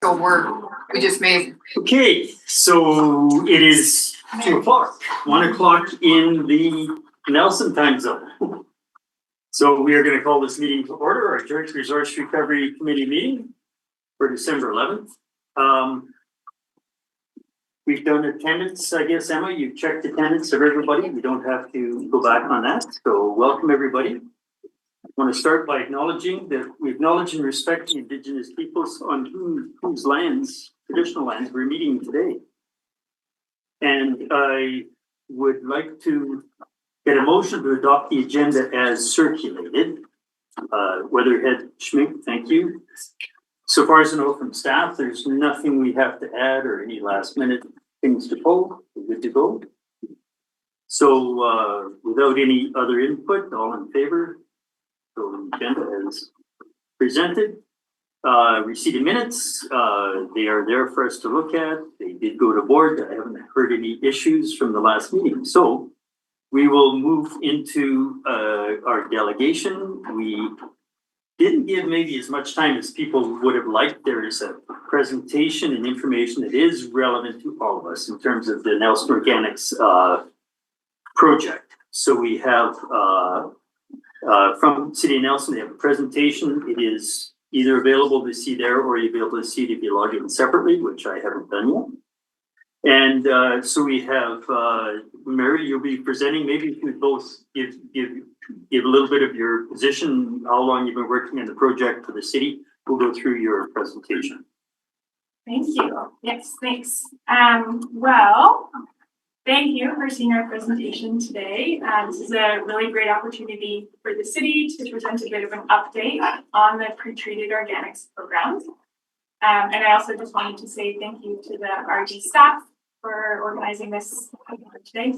So we just made. Okay, so it is 2 o'clock, 1 o'clock in the Nelson time zone. So we are going to call this meeting to order, our joint resource recovery committee meeting for December 11th. We've done attendance, I guess, Emma, you've checked attendance of everybody. We don't have to go back on that. So welcome everybody. I want to start by acknowledging that we acknowledge and respect the Indigenous peoples on whose lands, traditional lands, we're meeting today. And I would like to get a motion to adopt the agenda as circulated. Weatherhead Schmidt, thank you. So far as I know from staff, there's nothing we have to add or any last minute things to pull. We're good to go. So without any other input, all in favor? So the agenda is presented. Receipt of minutes, they are there for us to look at. They did go to board. I haven't heard any issues from the last meeting. So we will move into our delegation. We didn't give maybe as much time as people would have liked. There is a presentation and information that is relevant to all of us in terms of the Nelson Organics project. So we have from City of Nelson, they have a presentation. It is either available to see there or you'll be able to see it if you log in separately, which I haven't done yet. And so we have Mary, you'll be presenting. Maybe if you would both give a little bit of your position, how long you've been working on the project for the city. We'll go through your presentation. Thank you. Yes, thanks. Well, thank you for seeing our presentation today. This is a really great opportunity for the city to present a bit of an update on the pre-treated organics program. And I also just wanted to say thank you to the RG staff for organizing this today.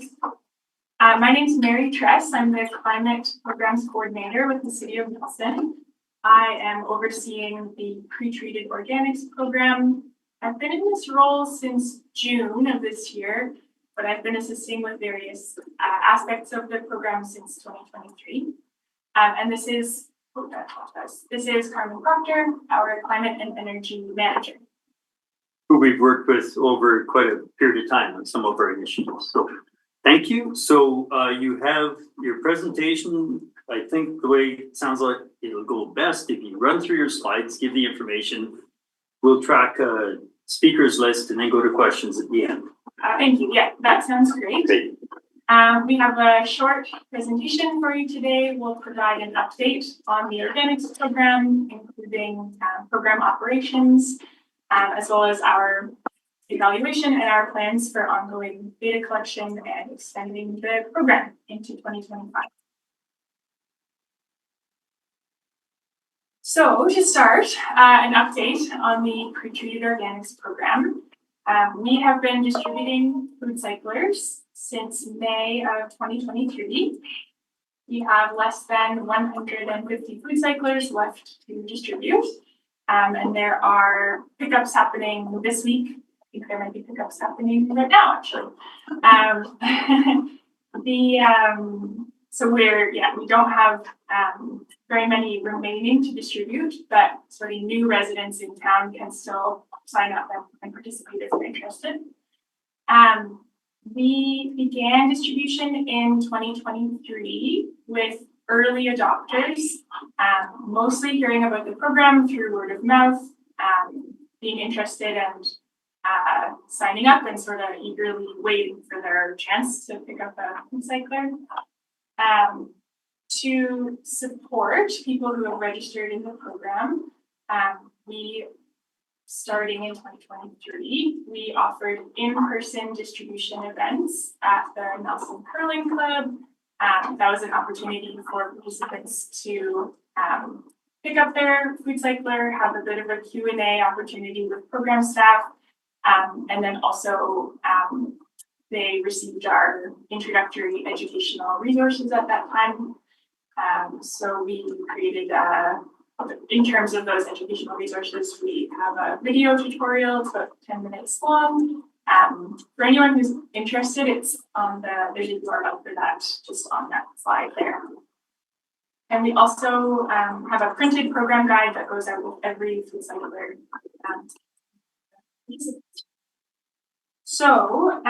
My name is Mary Tress. I'm the Climate Programs Coordinator with the City of Nelson. I am overseeing the pre-treated organics program. I've been in this role since June of this year, but I've been assisting with various aspects of the program since 2023. And this is Carmen Proctor, our Climate and Energy Manager. Who we've worked with over quite a period of time on some of our initiatives. So thank you. So you have your presentation. I think the way it sounds like it'll go best if you run through your slides, give the information. We'll track a speakers list and then go to questions at the end. Thank you. Yeah, that sounds great. Okay. We have a short presentation for you today. We'll provide an update on the organics program, including program operations, as well as our evaluation and our plans for ongoing data collection and extending the program into 2025. So to start, an update on the pre-treated organics program. We have been distributing food cyclers since May of 2023. We have less than 150 food cyclers left to distribute. And there are pickups happening this week. I think there might be pickups happening right now, actually. So we don't have very many remaining to distribute, but sort of new residents in town can still sign up and participate if they're interested. We began distribution in 2023 with early adopters, mostly hearing about the program through word of mouth, being interested and signing up and sort of eagerly waiting for their chance to pick up a food cycler. To support people who have registered in the program, starting in 2023, we offered in-person distribution events at the Nelson Curling Club. That was an opportunity for participants to pick up their food cycler, have a bit of a Q&A opportunity with program staff, and then also they received our introductory educational resources at that time. So we created, in terms of those educational resources, we have a video tutorial. It's about 10 minutes long. For anyone who's interested, it's on there's a URL for that, just on that slide there. And we also have a printed program guide that goes out with every food cycler So,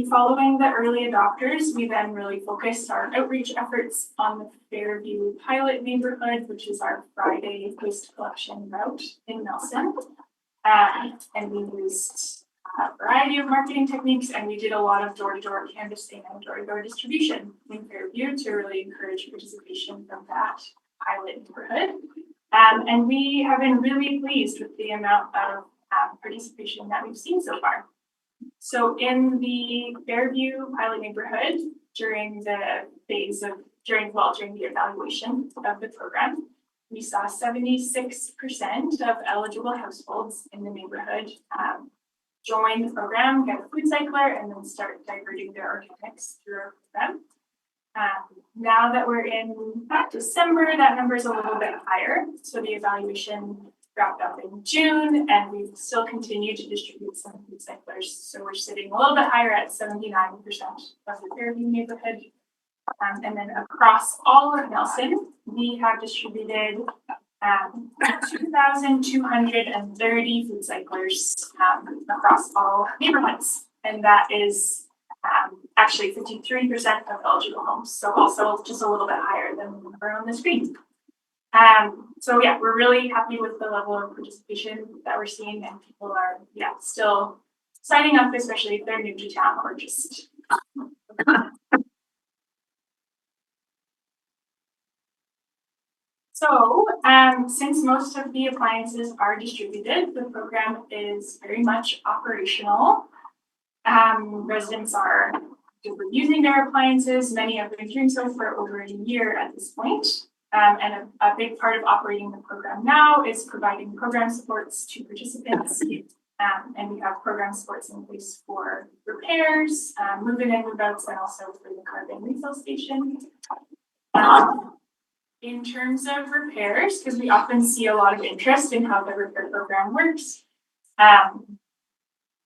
following the early adopters, we then really focused our outreach efforts on the Fairview pilot neighborhood, which is our Friday waste collection route in Nelson. And we used a variety of marketing techniques, and we did a lot of door-to-door canvassing and door-to-door distribution in Fairview to really encourage participation from that pilot neighborhood. And we have been really pleased with the amount of participation that we've seen so far. So in the Fairview pilot neighborhood, during the evaluation of the program, we saw 76% of eligible households in the neighborhood join the program, get a food cycler, and then start diverting their organics through our program. Now that we're in December, that number is a little bit higher. So the evaluation wrapped up in June, and we've still continued to distribute some food cyclers. So we're sitting a little bit higher at 79% of the Fairview neighborhood. And then across all of Nelson, we have distributed 2,230 food cyclers across all neighborhoods. And that is actually 53% of eligible homes. So also just a little bit higher than the number on the screen. So yeah, we're really happy with the level of participation that we're seeing, and people are still signing up, especially if they're new to town or just. So, since most of the appliances are distributed, the program is very much operational. Residents are using their appliances. Many have been doing so for over a year at this point. And a big part of operating the program now is providing program supports to participants. And we have program supports in place for repairs, move-in and move-outs, and also for the carbon refill station. In terms of repairs, because we often see a lot of interest in how the repair program works,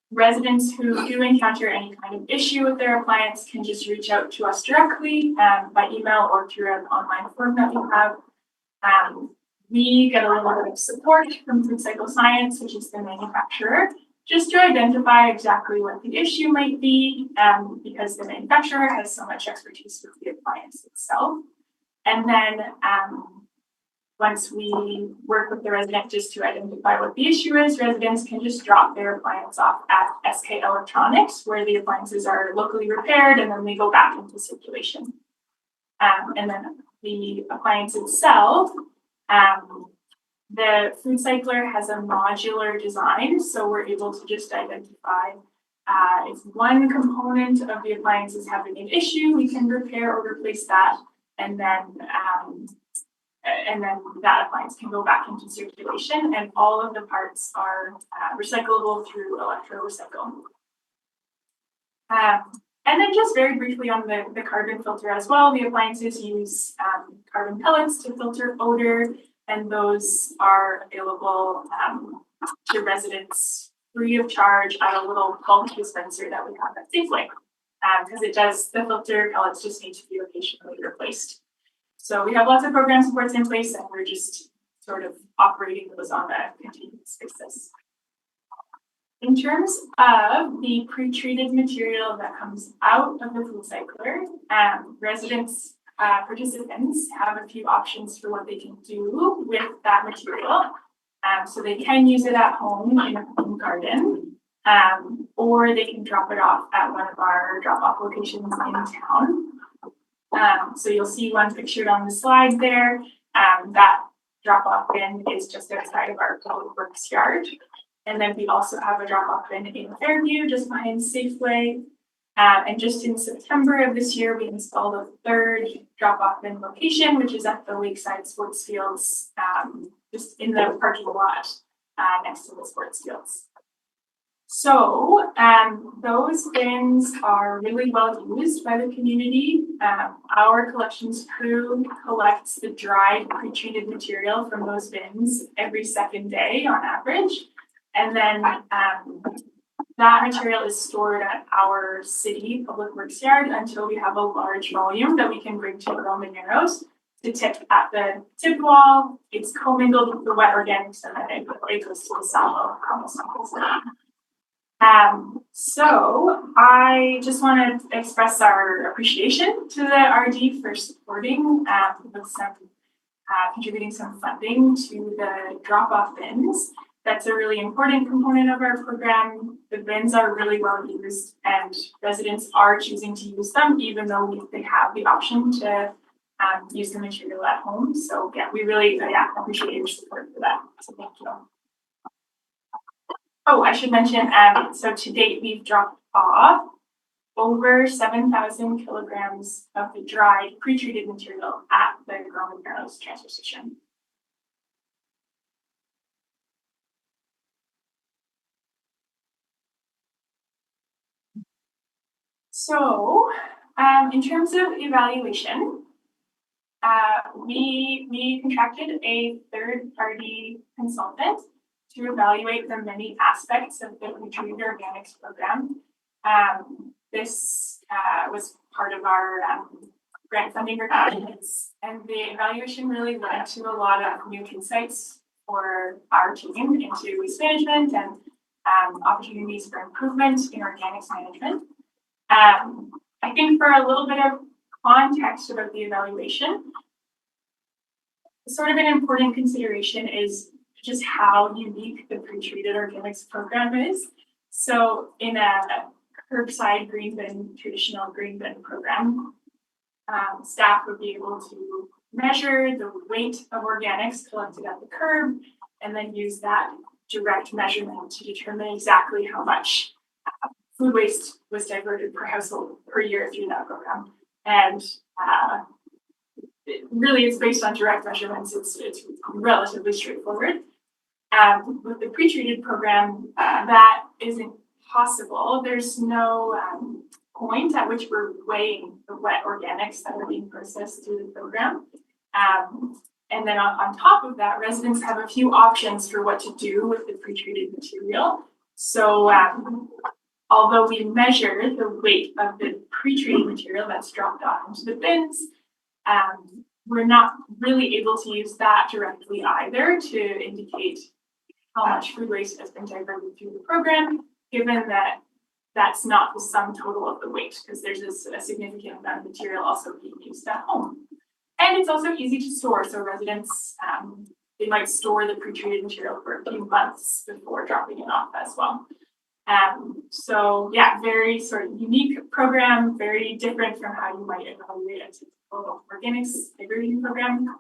residents who do encounter any kind of issue with their appliance can just reach out to us directly by email or through an online form that we have. We get a little bit of support from Food Cycle Science, which is the manufacturer, just to identify exactly what the issue might be, because the manufacturer has so much expertise with the appliance itself. And then once we work with the resident just to identify what the issue is, residents can just drop their appliance off at SK Electronics, where the appliances are locally repaired, and then they go back into circulation. And then the appliance itself, the food cycler has a modular design, so we're able to just identify if one component of the appliance is having an issue, we can repair or replace that, and then that appliance can go back into circulation, and all of the parts are recyclable through electrorecycle. And then just very briefly on the carbon filter as well, the appliances use carbon pellets to filter odor, and those are available to residents free of charge at a little bulk dispenser that we have at Safeway, because the filter pellets just need to be occasionally replaced. So we have lots of program supports in place, and we're just sort of operating those on a continuous basis. In terms of the pre-treated material that comes out of the food cycler, participants have a few options for what they can do with that material. So they can use it at home in a home garden, or they can drop it off at one of our drop-off locations in town. So you'll see one pictured on the slide there. That drop-off bin is just outside of our public works yard. And then we also have a drop-off bin in Fairview, just behind Safeway. And just in September of this year, we installed a third drop-off bin location, which is at the Lakeside Sports Fields, just in the parking lot next to the sports fields. So those bins are really well used by the community. Our collections crew collects the dried pre-treated material from those bins every second day on average. And then that material is stored at our city public works yard until we have a large volume that we can bring to Roman Narrows. to tip at the tip wall. It's commingled with the wet organics and then it goes to the sallow compost. So I just want to express our appreciation to the RD for supporting with some contributing some funding to the drop-off bins. That's a really important component of our program. The bins are really well used and residents are choosing to use them even though they have the option to use the material at home. So yeah, we really appreciate your support for that. So thank you. Oh, I should mention, so to date, we've dropped off over 7,000 kilograms of the dried, pre-treated material at the Gorman Narrows transfer station. So, in terms of evaluation, we contracted a third-party consultant to evaluate the many aspects of the pre-treated organics program. This was part of our grant funding requirements, and the evaluation really led to a lot of new insights for our team into waste management and opportunities for improvement in organics management. I think for a little bit of context about the evaluation, sort of an important consideration is just how unique the pre-treated organics program is. So in a curbside green bin, traditional green bin program, staff would be able to measure the weight of organics collected at the curb and then use that direct measurement to determine exactly how much food waste was diverted per household per year through that program. And really it's based on direct measurements. It's relatively straightforward. With the pre-treated program, that isn't possible. There's no point at which we're weighing the wet organics that are being processed through the program. And then on top of that, residents have a few options for what to do with the pre-treated material. So although we measure the weight of the pre-treated material that's dropped off into the bins, we're not really able to use that directly either to indicate how much food waste has been diverted through the program, given that that's not the sum total of the weight, because there's a significant amount of material also being used at home. And it's also easy to store, so residents, they might store the pre-treated material for a few months before dropping it off as well. So yeah, very sort of unique program, very different from how you might evaluate a typical organics segregating program.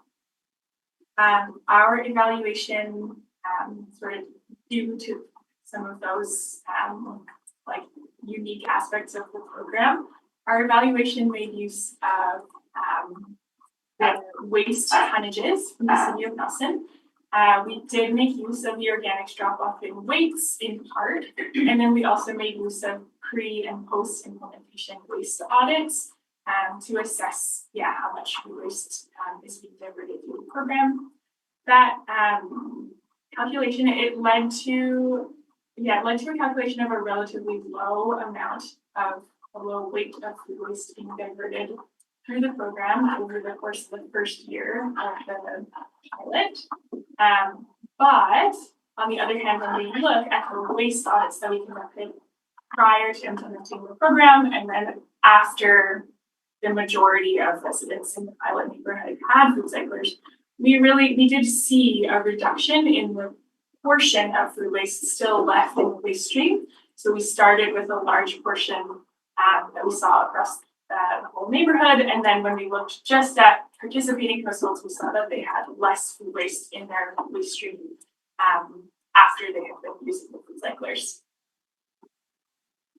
Our evaluation, sort of due to some of those like unique aspects of the program, our evaluation made use of the waste tonnages from the city of Nelson. We did make use of the organics drop-off bin weights in part, and then we also made use of pre- and post-implementation waste audits to assess, how much food waste is being diverted through the program. That calculation, it led to a calculation of a relatively low amount of a low weight of food waste being diverted through the program over the course of the first year of the pilot. But on the other hand, when we look at the waste audits that we conducted prior to implementing the program and then after the majority of residents in the pilot neighborhood had food cyclers, we did see a reduction in the portion of food waste still left in the waste stream. So we started with a large portion that we saw across the whole neighborhood. And then when we looked just at participating households, we saw that they had less food waste in their waste stream after they had been using the food cyclers.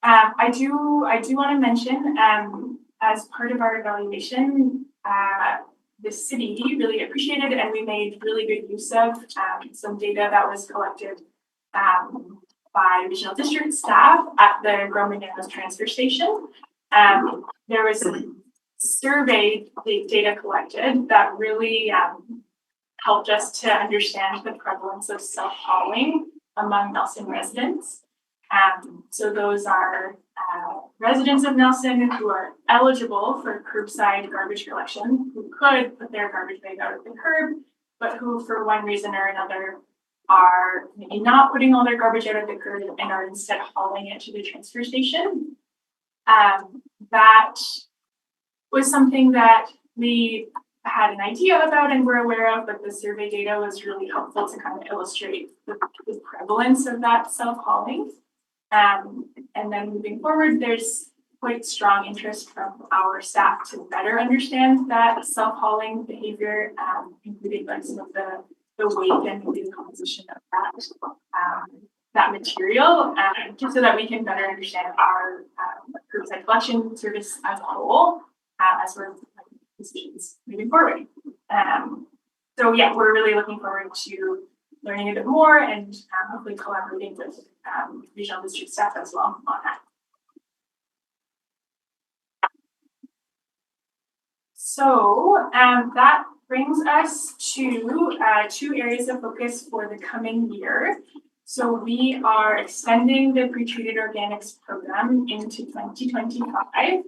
I do want to mention, as part of our evaluation, the city really appreciated and we made really good use of some data that was collected by regional district staff at the Gorman Narrows transfer station. There was some survey data collected that really helped us to understand the prevalence of self-hauling among Nelson residents. So those are residents of Nelson who are eligible for curbside garbage collection, who could put their garbage bag out at the curb, but who for one reason or another are maybe not putting all their garbage out at the curb and are instead hauling it to the transfer station. That was something that we had an idea about and were aware of, but the survey data was really helpful to kind of illustrate the prevalence of that self-hauling. And then moving forward, there's quite strong interest from our staff to better understand that self-hauling behavior, including like some of the weight and the composition of that material, just so that we can better understand our curbside collection service as a whole, as we're making decisions moving forward. So yeah, we're really looking forward to learning a bit more and hopefully collaborating with regional district staff as well on that. So that brings us to 2 areas of focus for the coming year. So we are extending the pre-treated organics program into 2025,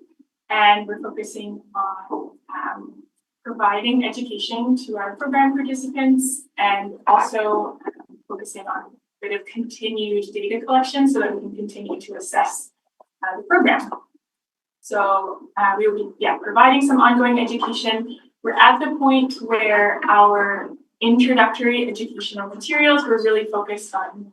and we're focusing on providing education to our program participants and also focusing on a bit of continued data collection so that we can continue to assess the program. So we will be providing some ongoing education. We're at the point where our introductory educational materials were really focused on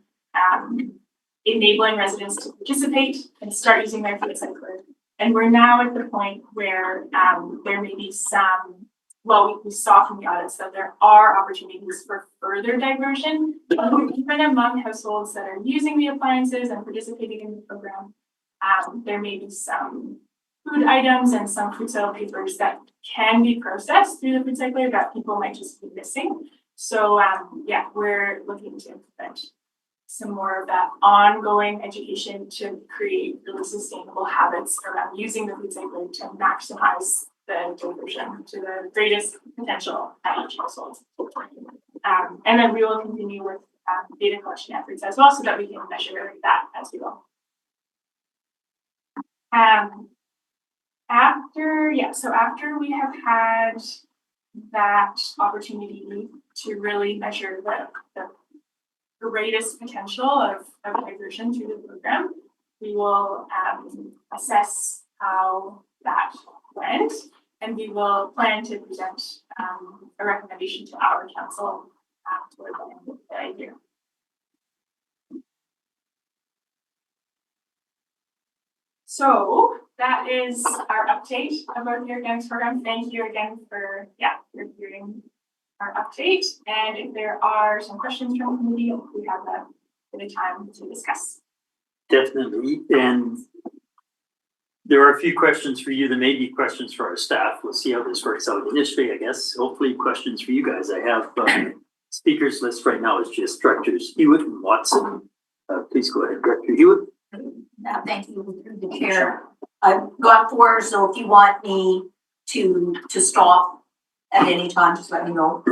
enabling residents to participate and start using their food cycler. And we're now at the point where there may be some, well, we saw from the audits that there are opportunities for further diversion, even among households that are using the appliances and participating in the program. There may be some food items and some food settle papers that can be processed through the food cycler that people might just be missing. So we're looking to implement some more of that ongoing education to create really sustainable habits around using the food cycler to maximize the diversion to the greatest potential at each household. And then we will continue with data collection efforts as well so that we can measure that as we go. After we have had that opportunity to really measure the greatest potential of diversion through the program, we will assess how that went, and we will plan to present a recommendation to our council toward the end of the year. So that is our update about the organics program. Thank you again for hearing our update. And if there are some questions from the committee, we have a bit of time to discuss. Definitely. And there are a few questions for you. There may be questions for our staff. We'll see how this works out initially, I guess. Hopefully questions for you guys. I have speakers list right now is just Directors Hewitt and Watson. Please go ahead, Director Hewitt. Thank you, through the chair. I've got 4, so if you want me to stop at any time, just let me know.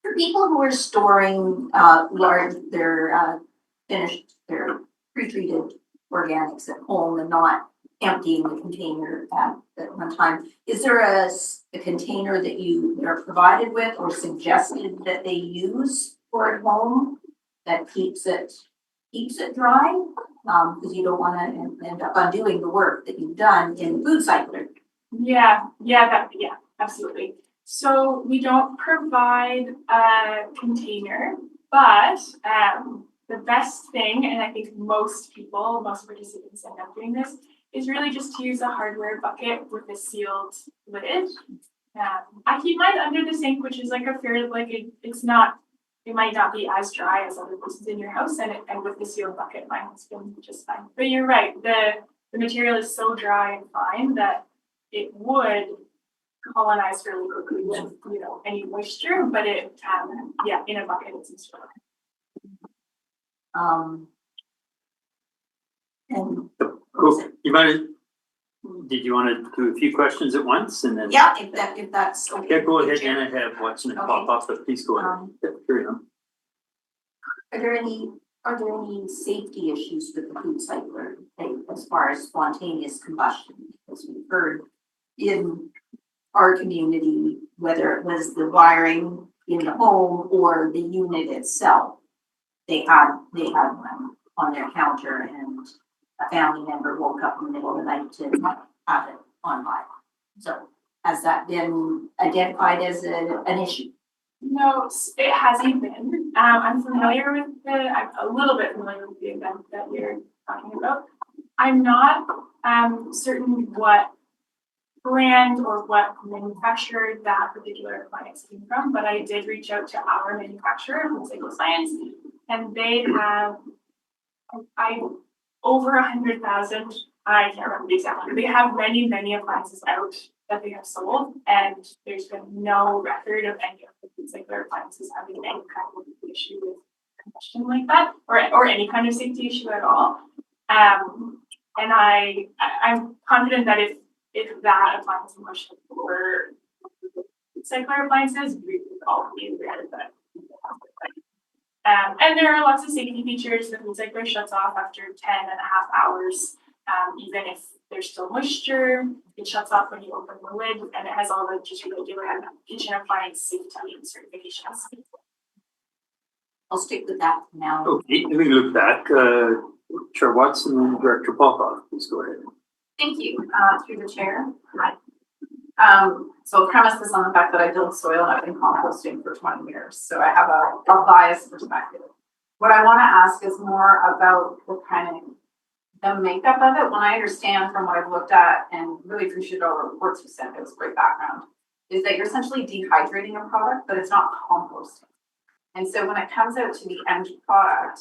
For people who are storing their finished, their pre-treated organics at home and not emptying the container at one time, is there a container that they're provided with or suggested that they use for at home that keeps it dry? Because you don't want to end up undoing the work that you've done in food cycler. Yeah, absolutely. So we don't provide a container, but the best thing, and I think most participants end up doing this, is really just to use a hardware bucket with a sealed lid. I keep mine under the sink, which is like it might not be as dry as other places in your house, and with the sealed bucket, mine has been just fine. But you're right, the material is so dry and fine that it would colonize fairly quickly with any moisture, but it in a bucket it's useful. And Cool. Did you want to do a few questions at once and then? yeah, if that's okay. Yeah, go ahead, and I have Watson and pop up, but please go ahead. Carry on. Are there any Are there any safety issues with the food cycler, like, as far as spontaneous combustion? Because we've heard in our community, whether it was the wiring in the home or the unit itself, they had one on their counter, and a family member woke up in the middle of the night to have it on live. So has that been identified as an issue? No, it hasn't been. I'm familiar with I'm a little bit familiar with the event that you're talking about. I'm not certain what brand or what manufacturer that particular appliance came from, but I did reach out to our manufacturer, Cycle Science, and they have over 100,000. I can't remember the exact number. They have many appliances out that they have sold, and there's been no record of any of the food cycler appliances having any kind of issue with combustion like that, or any kind of safety issue at all. And I'm confident that if that appliance in question were food cycler appliances, we would all be aware of that. And there are lots of safety features. The food cycler shuts off after 10.5 hours. Even if there's still moisture, it shuts off when you open the lid, and it has all the just regular kitchen appliance safety certifications. I'll stick with that for now. Okay, let me look back. Chair Watson and Director Popoff, please go ahead. Thank you, through the chair. Hi. So I'll premise this on the fact that I build soil and I've been composting for 20 years. So I have a biased perspective. What I want to ask is more about the makeup of it. When I understand from what I've looked at, and really appreciate all the reports you sent, it was great background, is that you're essentially dehydrating a product, but it's not composting. And so when it comes out to the end product,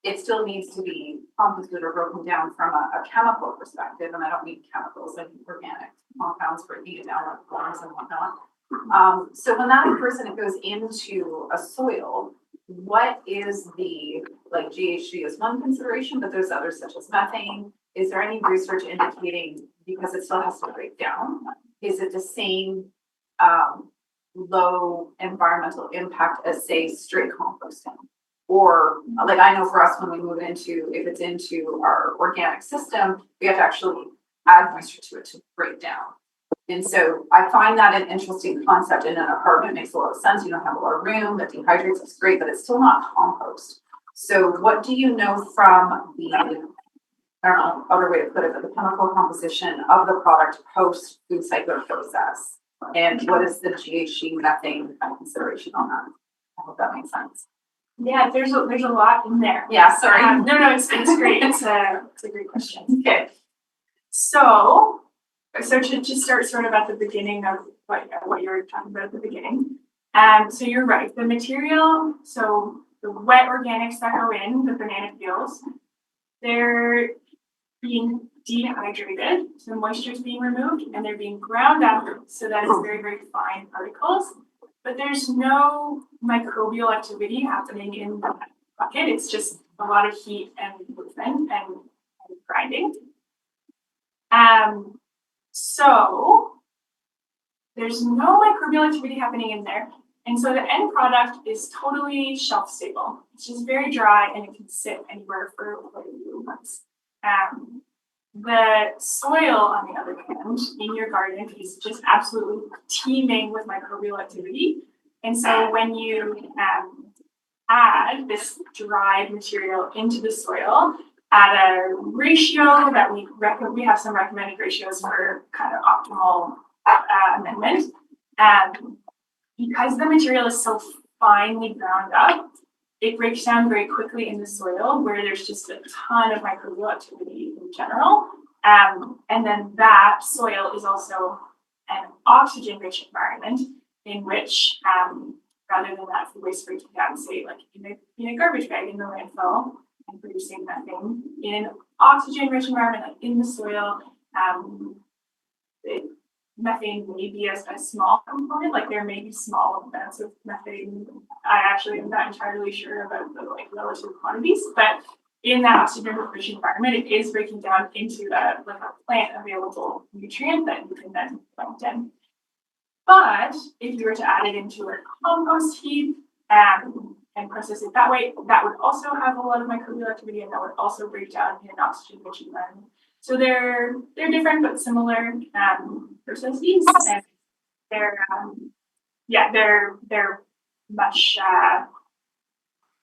it still needs to be composted or broken down from a chemical perspective. And I don't need chemicals, I need organic compounds for heated down like forms and whatnot. So when that occurs and it goes into a soil, what is the, like GHG is one consideration, but there's others such as methane. Is there any research indicating, because it still has to break down, is it the same low environmental impact as, say, straight composting? Or like I know for us, when we move into, if it's into our organic system, we have to actually add moisture to it to break down. And so I find that an interesting concept. In an apartment, it makes a lot of sense. You don't have a lot of room, that dehydrates, it's great, but it's still not compost. So what do you know from the, I don't know, other way to put it, but the chemical composition of the product post food cycle process? And what is the GHG methane kind of consideration on that? I hope that makes sense. Yeah, there's a lot in there. Yeah, sorry. No, it's great. It's a great question. Okay. So to just start sort of at the beginning of what you were talking about at the beginning. So you're right. The material, so the wet organics that go in the banana peels, they're being dehydrated, so moisture is being removed, and they're being ground up so that it's very fine particles. But there's no microbial activity happening in that bucket. It's just a lot of heat and movement and grinding. So there's no microbial activity happening in there. And so the end product is totally shelf stable. It's just very dry and it can sit anywhere for quite a few months. The soil, on the other hand, in your garden is just absolutely teeming with microbial activity. And so when you add this dried material into the soil at a ratio that we have some recommended ratios for kind of optimal amendment. Because the material is so finely ground up, it breaks down very quickly in the soil where there's just a ton of microbial activity in general. And then that soil is also an oxygen-rich environment in which, rather than that food waste breaking down, say like in a garbage bag in the landfill and producing methane, in an oxygen-rich environment like in the soil, methane may be a small component, like there may be small amounts of methane. I actually am not entirely sure about the relative quantities, but in that oxygen-rich environment, it is breaking down into a plant available nutrient that you can then plant in. But if you were to add it into a compost heap and process it that way. That would also have a lot of microbial activity, and that would also break down in an oxygen-rich environment. So they're different but similar processes, and they're much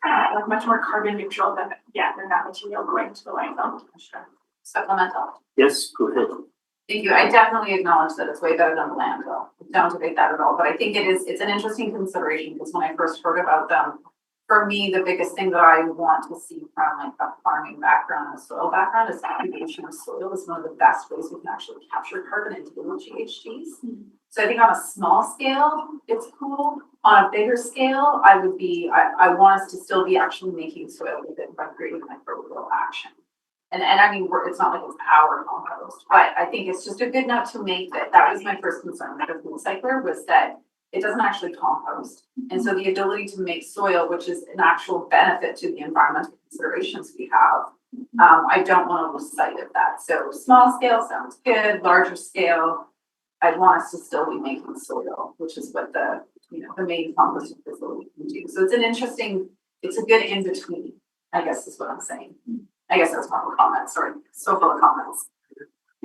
like much more carbon neutral than than that material going to the landfill. Sure. Supplemental. Yes, go ahead. Thank you. I definitely acknowledge that it's way better than the landfill. Don't debate that at all, but I think it's an interesting consideration because when I first heard about them, for me, the biggest thing that I want to see from like a farming background and a soil background is activation of soil is one of the best ways we can actually capture carbon and deal with GHGs. So I think on a small scale, it's cool. On a bigger scale, I want us to still be actually making soil with it by creating microbial action. And I mean, it's not like it's our compost, but I think it's just a good note to make that was my first concern with the food cycler was that it doesn't actually compost. And so the ability to make soil, which is an actual benefit to the environmental considerations we have, I don't want to lose sight of that. So small scale sounds good, larger scale, I'd want us to still be making soil, which is what the main composting facility can do. So it's a good in between, I guess is what I'm saying. I guess that's one of the comments, sorry, so full of comments.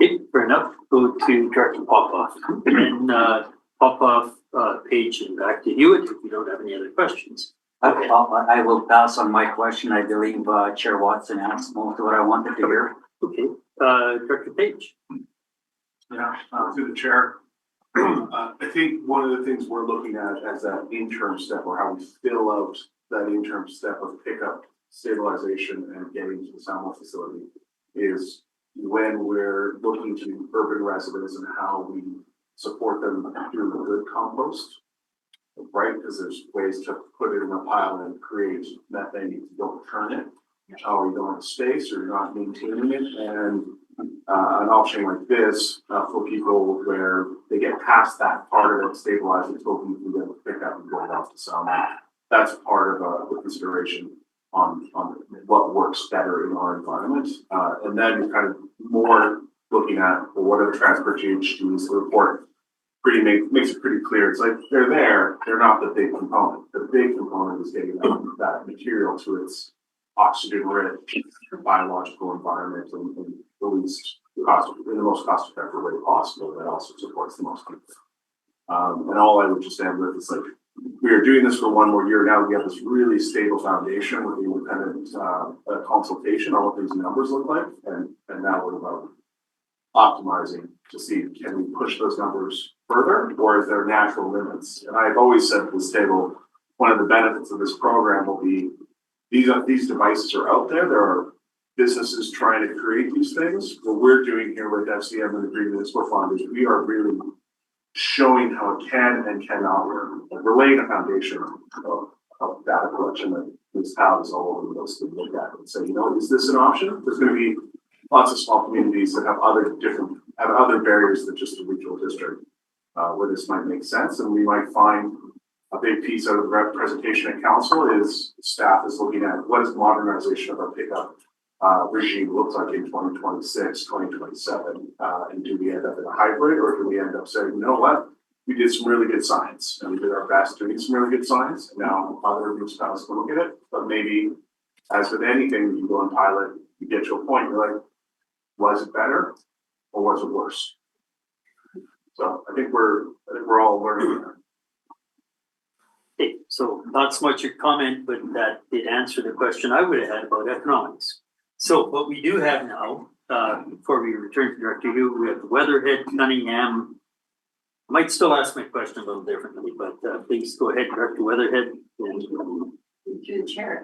Okay, fair enough. Go to Director Popoff, and then Popoff, Page, and back to Hewitt if you don't have any other questions. Okay, I will pass on my question. I believe Chair Watson asked most of what I wanted to hear. Okay, Director Page. Yeah, through the chair. I think one of the things we're looking at as that interim step or how we fill out that interim step of pickup, stabilization, and getting to the Samuel facility is when we're looking to urban residents and how we support them through the good compost, right? Because there's ways to put it in a pile and create methane if you don't return it, or you don't have space, or you're not maintaining it. And an option like this for people where they get past that part of it, stabilize it, hoping you can get it pick up and go off to some. That's part of the consideration on what works better in our environment. And then kind of more looking at what are the transport GHGs. The report makes it pretty clear. It's like they're not the big component. The big component is getting that material to its oxygen-rich biological environment and the least cost, in the most cost-effective way possible. That also supports the most people. And all I would just end with is like, we are doing this for one more year now. We have this really stable foundation with the independent consultation on what these numbers look like, and now we're about optimizing to see, can we push those numbers further, or is there natural limits? And I've always said at this table, one of the benefits of this program will be these devices are out there. There are businesses trying to create these things. What we're doing here with FCM and the Green Municipal Fund is we are really showing how it can and cannot work. Like we're laying a foundation of data collection that municipalities all over the place can look at and say, is this an option? There's going to be lots of small communities that have other barriers than just a regional district where this might make sense, and we might find a big piece out of the presentation at council is staff is looking at what is modernization of our pickup regime looks like in 2026, 2027, and do we end up in a hybrid, or do we end up saying, you know what, we did some really good science and we did our best doing some really good science, and now other municipalities can look at it, but maybe as with anything, you go and pilot, you get to a point, you're like, was it better or was it worse? So I think we're all learning there. Okay, so not so much your comment, but that did answer the question I would have had about economics. So what we do have now, before we return to Director Hu, we have the Weatherhead, Cunningham. I might still ask my question a little differently, but please go ahead, Director Weatherhead. Through the chair,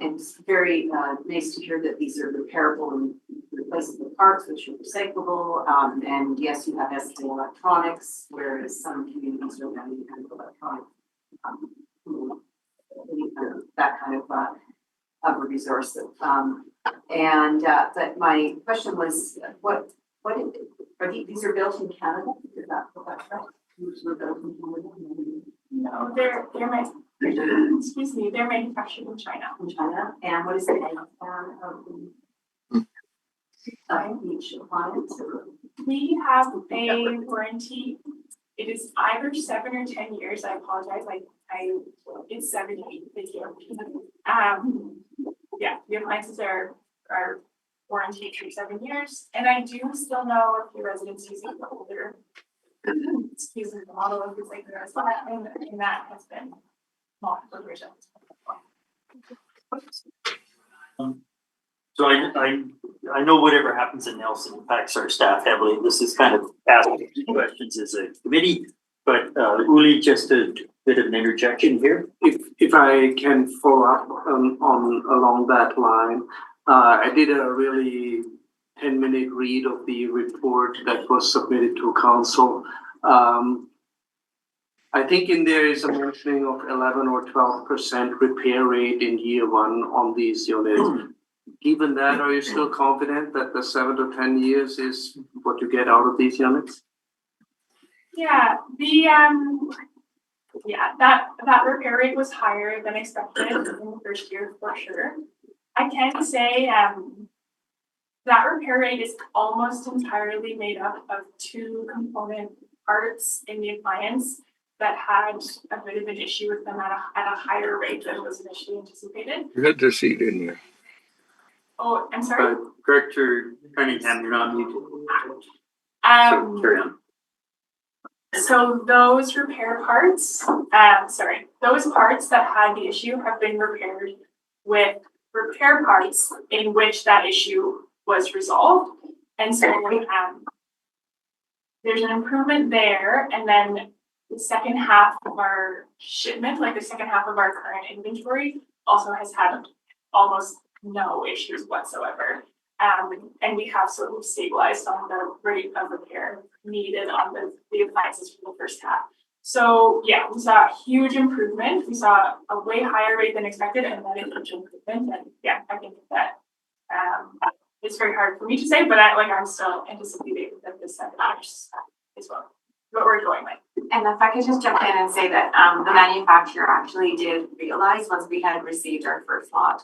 it's very nice to hear that these are repairable and replaceable parts, which are recyclable. And yes, you have SK Electronics, whereas some communities don't have any kind of electronic, that kind of a resource. But my question was, what are these are built in Canada? Is that correct? These were built in Canada. No, they're excuse me, they're manufactured in China. In China, and what is the lifespan of each appliance? We have a warranty. It is either 7 or 10 years. I apologize. I It's 70, thank you. Yeah, the appliances are warranted for 7 years, and I do still know a few residents using the older, using the model of recycler as well, and that has been multiple versions. So I know whatever happens in Nelson impacts our staff heavily. This is kind of asking questions as a committee, but Uli, just a bit of an interjection here. If I can follow up on along that line, I did a really 10-minute read of the report that was submitted to council. I think in there is a mentioning of 11 or 12% repair rate in year one on these units. Given that, are you still confident that the 7 to 10 years is what you get out of these units? Yeah, that repair rate was higher than expected in the first year for sure. I can say that repair rate is almost entirely made up of two component parts in the appliance that had a bit of an issue with them at a higher rate than was initially anticipated. Good to see, didn't you? Oh, I'm sorry. Director Cunningham, you're not muted. So carry on. So those repair parts, those parts that had the issue have been repaired with repair parts in which that issue was resolved. And so there's an improvement there, and then the second half of our shipment, like the second half of our current inventory, also has had almost no issues whatsoever. And we have sort of stabilized on the rate of repair needed on the appliances for the first half. So yeah, we saw a huge improvement. We saw a way higher rate than expected, and that is a huge improvement. And yeah, I think that it's very hard for me to say, but I'm still anticipating that this is what we're going with. And if I could just jump in and say that the manufacturer actually did realize once we had received our first lot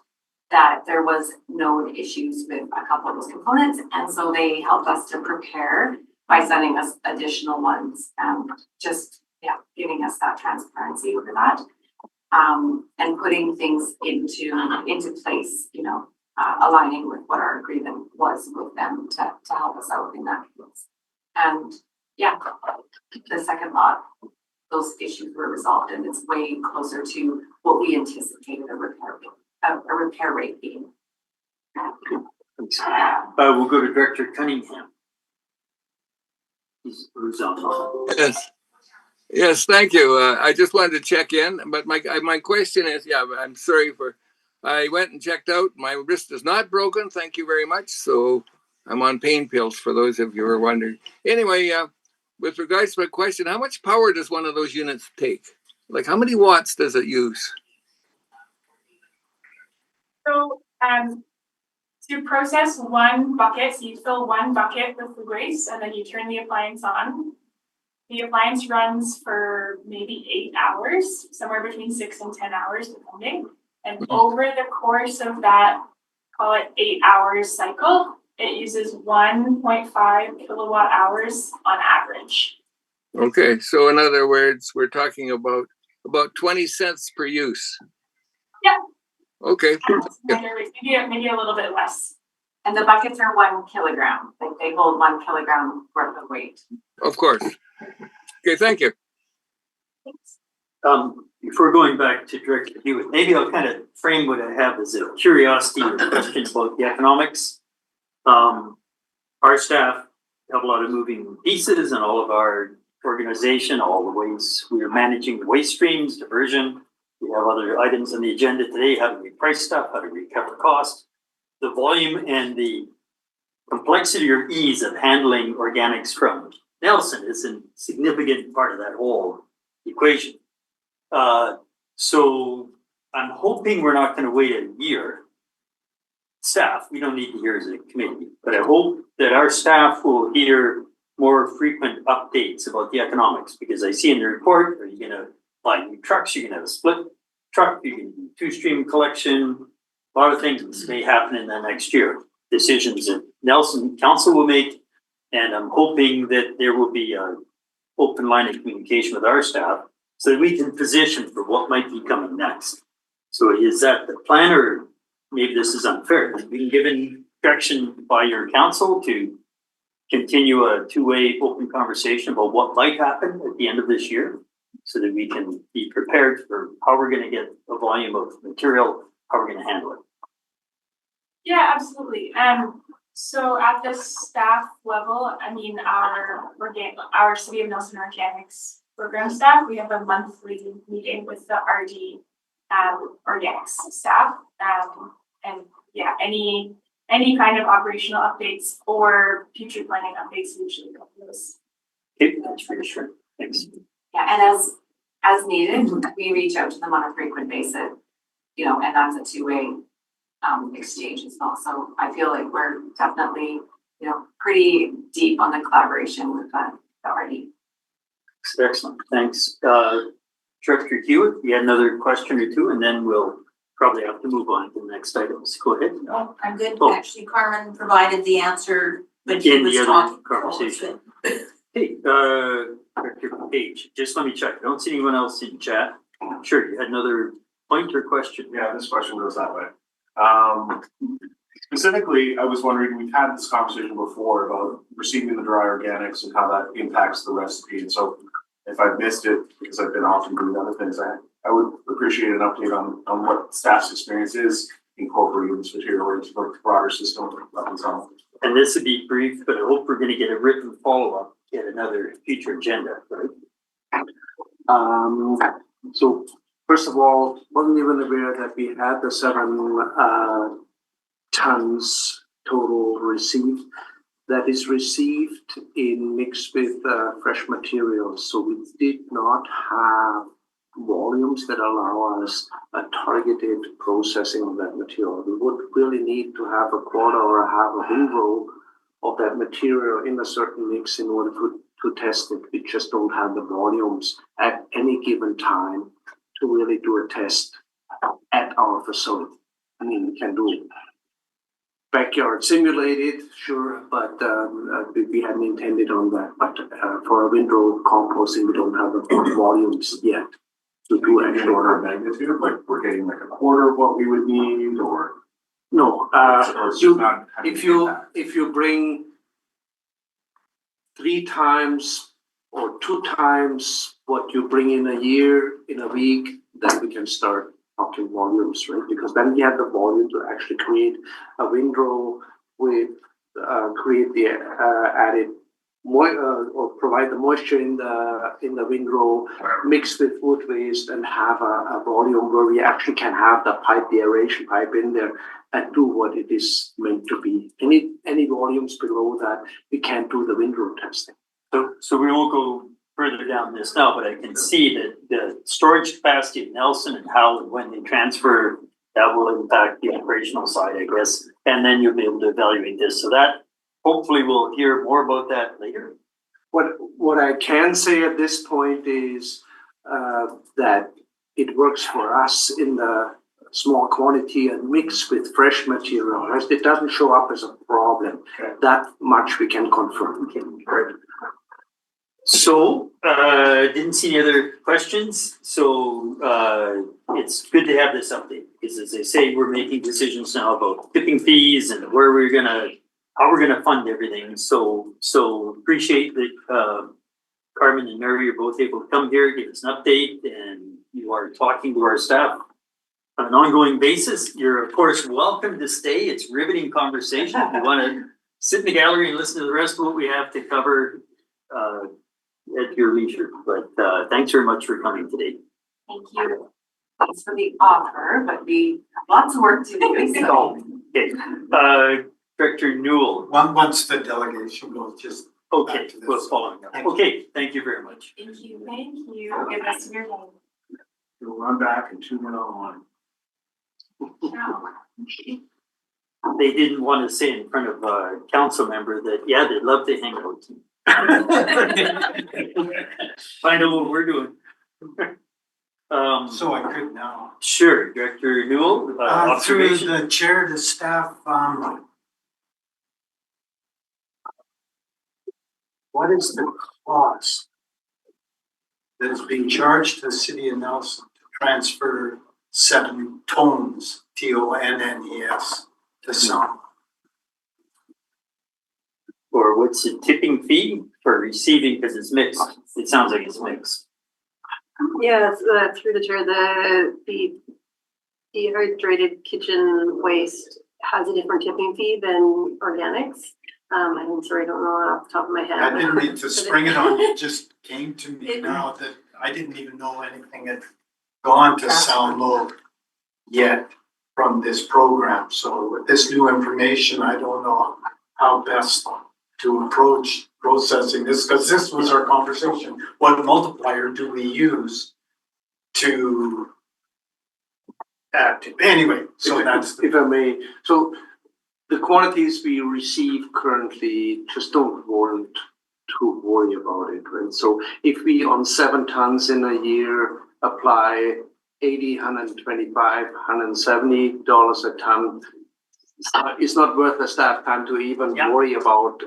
that there was known issues with a couple of those components, and so they helped us to prepare by sending us additional ones, giving us that transparency over that, and putting things into place, aligning with what our agreement was with them to help us out in that case. And yeah, the second lot, those issues were resolved, and it's way closer to what we anticipated a repair rate being. We'll go to Director Cunningham. Who's on? Yes, thank you. I just wanted to check in, but my question is, I'm sorry I went and checked out. My wrist is not broken, thank you very much. So I'm on pain pills for those of you who are wondering. Anyway, with regards to my question, how much power does one of those units take? Like how many watts does it use? So to process one bucket, so you fill one bucket with the waste and then you turn the appliance on. The appliance runs for maybe 8 hours, somewhere between 6 and 10 hours, depending. And over the course of that, call it 8 hours cycle, it uses 1.5 kilowatt hours on average. Okay, so in other words, we're talking about 20 cents per use. Yeah. Okay. Maybe a little bit less. And the buckets are 1 kilogram. Like they hold 1 kilogram worth of weight. Of course. Okay, thank you. Thanks. Before going back to Director Hewitt, maybe I'll kind of frame what I have as a curiosity or question about the economics. Our staff have a lot of moving pieces in all of our organization, all the ways we are managing waste streams, diversion. We have other items on the agenda today, how do we price stuff, how do we recover costs. The volume and the complexity or ease of handling organics from Nelson is a significant part of that whole equation. So I'm hoping we're not going to wait a year. Staff, we don't need to hear as a committee, but I hope that our staff will hear more frequent updates about the economics, because I see in the report, are you going to buy new trucks? You're going to have a split truck, you can do two-stream collection, a lot of things may happen in the next year. Decisions that Nelson Council will make, and I'm hoping that there will be an open line of communication with our staff so that we can position for what might be coming next. So is that the plan, or maybe this is unfair? Have you been given direction by your council to continue a two-way open conversation about what might happen at the end of this year, so that we can be prepared for how we're gonna get a volume of material, how we're gonna handle it? Yeah, absolutely. So at the staff level, I mean, our City of Nelson Organics program staff, we have a monthly meeting with the RD organics staff. And yeah, any kind of operational updates or future planning updates usually go through those. Okay, that's reassuring. Thanks. Yeah, and as needed, we reach out to them on a frequent basis, you know, and that's a two-way exchange as well. So I feel like we're definitely, you know, pretty deep on the collaboration with the RD. Excellent, thanks. Director Hewitt, you had another question or two, and then we'll probably have to move on to the next items. Go ahead. No, I'm good. Oh. Actually, Carmen provided the answer when she In was the other talking. conversation. Hey, Director Page, just let me check. I don't see anyone else in chat. Sure, you had another point or question? Yeah, this question goes that way. Specifically, I was wondering, we've had this conversation before about receiving the dry organics and how that impacts the recipe. And so if I've missed it, because I've been off and doing other things, I would appreciate an update on what staff's experience is incorporating this material into the broader system. And this would be brief, but I hope we're gonna get a written follow-up at another future agenda, right? So first of all, wasn't even aware that we had the 7 tons total received. That is received in mixed with fresh materials. So we did not have volumes that allow us a targeted processing of that material. We would really need to have a quarter or a half a window of that material in a certain mix in order to test it. We just don't have the volumes at any given time to really do a test at our facility. I mean, we can do backyard simulated, sure, but we hadn't intended on that. But for a windrow composting, we don't have the volumes yet to do Any actual. order of magnitude, like we're getting like a quarter of what we would need, or No, it's just not having if the you impact? bring 3 times or 2 times what you bring in a year in a week, then we can start talking volumes, right? Because then we have the volume to actually create a windrow with create the added or provide the moisture in the windrow mixed with wood waste and have a volume where we actually can have the aeration pipe in there and do what it is meant to be. Any volumes below that, we can't do the windrow testing. So we won't go further down this now, but I can see that the storage capacity of Nelson and how and when they transfer, that will impact the operational side, I guess. And then you'll be able to evaluate this. So that hopefully we'll hear more about that later. What I can say at this point is that it works for us in the small quantity and mixed with fresh material. Right? It doesn't show up as a problem. Okay. That much we can confirm. Okay, great. So, didn't see any other questions. So, it's good to have this update because as I say, we're making decisions now about tipping fees and how we're gonna fund everything. So appreciate that, Carmen and Mary are both able to come here, give us an update, and you are talking to our staff on an ongoing basis. You're of course welcome to stay. It's riveting conversation. If you wanna sit in the gallery and listen to the rest of what we have to cover, at your leisure, but thanks very much for coming today. Thank you. Thanks for the offer, but we have lots of work to do. So Okay, Director Newell. Once the delegation goes, just Okay, back to this. we'll follow up. Thank you. Okay, thank you very much. Thank you. Good rest of your day. We'll run back and tune in on one. They didn't want to say in front of a council member that, yeah, they'd love to hang out. Find out what we're doing. So I could now. Sure, Director Newell, Through observation. the chair to staff, what is the cost that is being charged to the city of Nelson to transfer 7 tons, TONNES, to some. Or what's the tipping fee for receiving, because it's mixed, it sounds like it's mixed. Yeah, through the chair, the dehydrated kitchen waste has a different tipping fee than organics. I'm sorry, I don't know off the top of my head. I didn't mean to spring it on you, it just came to me now that I didn't even know anything had gone to Sound Low yet from this program. So with this new information, I don't know how best to approach processing this, because this was our conversation. What multiplier do we use to act? Anyway, so that's If I may, so the quantities we receive currently just don't warrant to worry about it, right? So if we on 7 tons in a year apply $80, $125, $170 a ton, it's not worth the staff time to even worry about.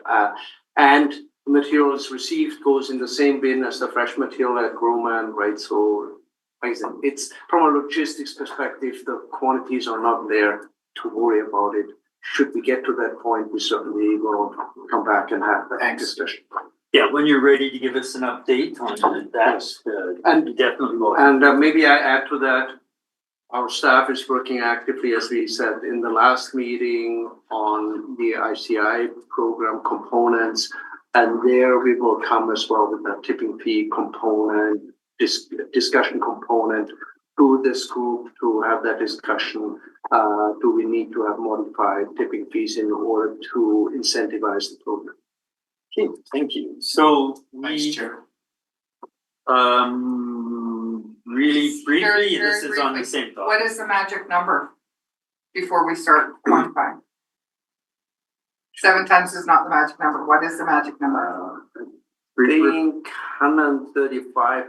And the materials received goes in the same bin as the fresh material at Groman, right? So like I said, it's from a logistics perspective, the quantities are not there to worry about it. Should we get to that point, we certainly will come back and have that discussion. Yeah, when you're ready to give us an update on that, And- definitely will. And maybe I add to that, our staff is working actively, as we said in the last meeting, on the ICI program components. And there we will come as well with a tipping fee component, discussion component to this group to have that discussion. Do we need to have modified tipping fees in order to incentivize the program? Okay, thank you. So Vice we, Chair. really briefly, Very this is on the briefly, same thought. What is the magic number before we start quantifying? 7 tons is not the magic number. What is the magic number? I think 135.74.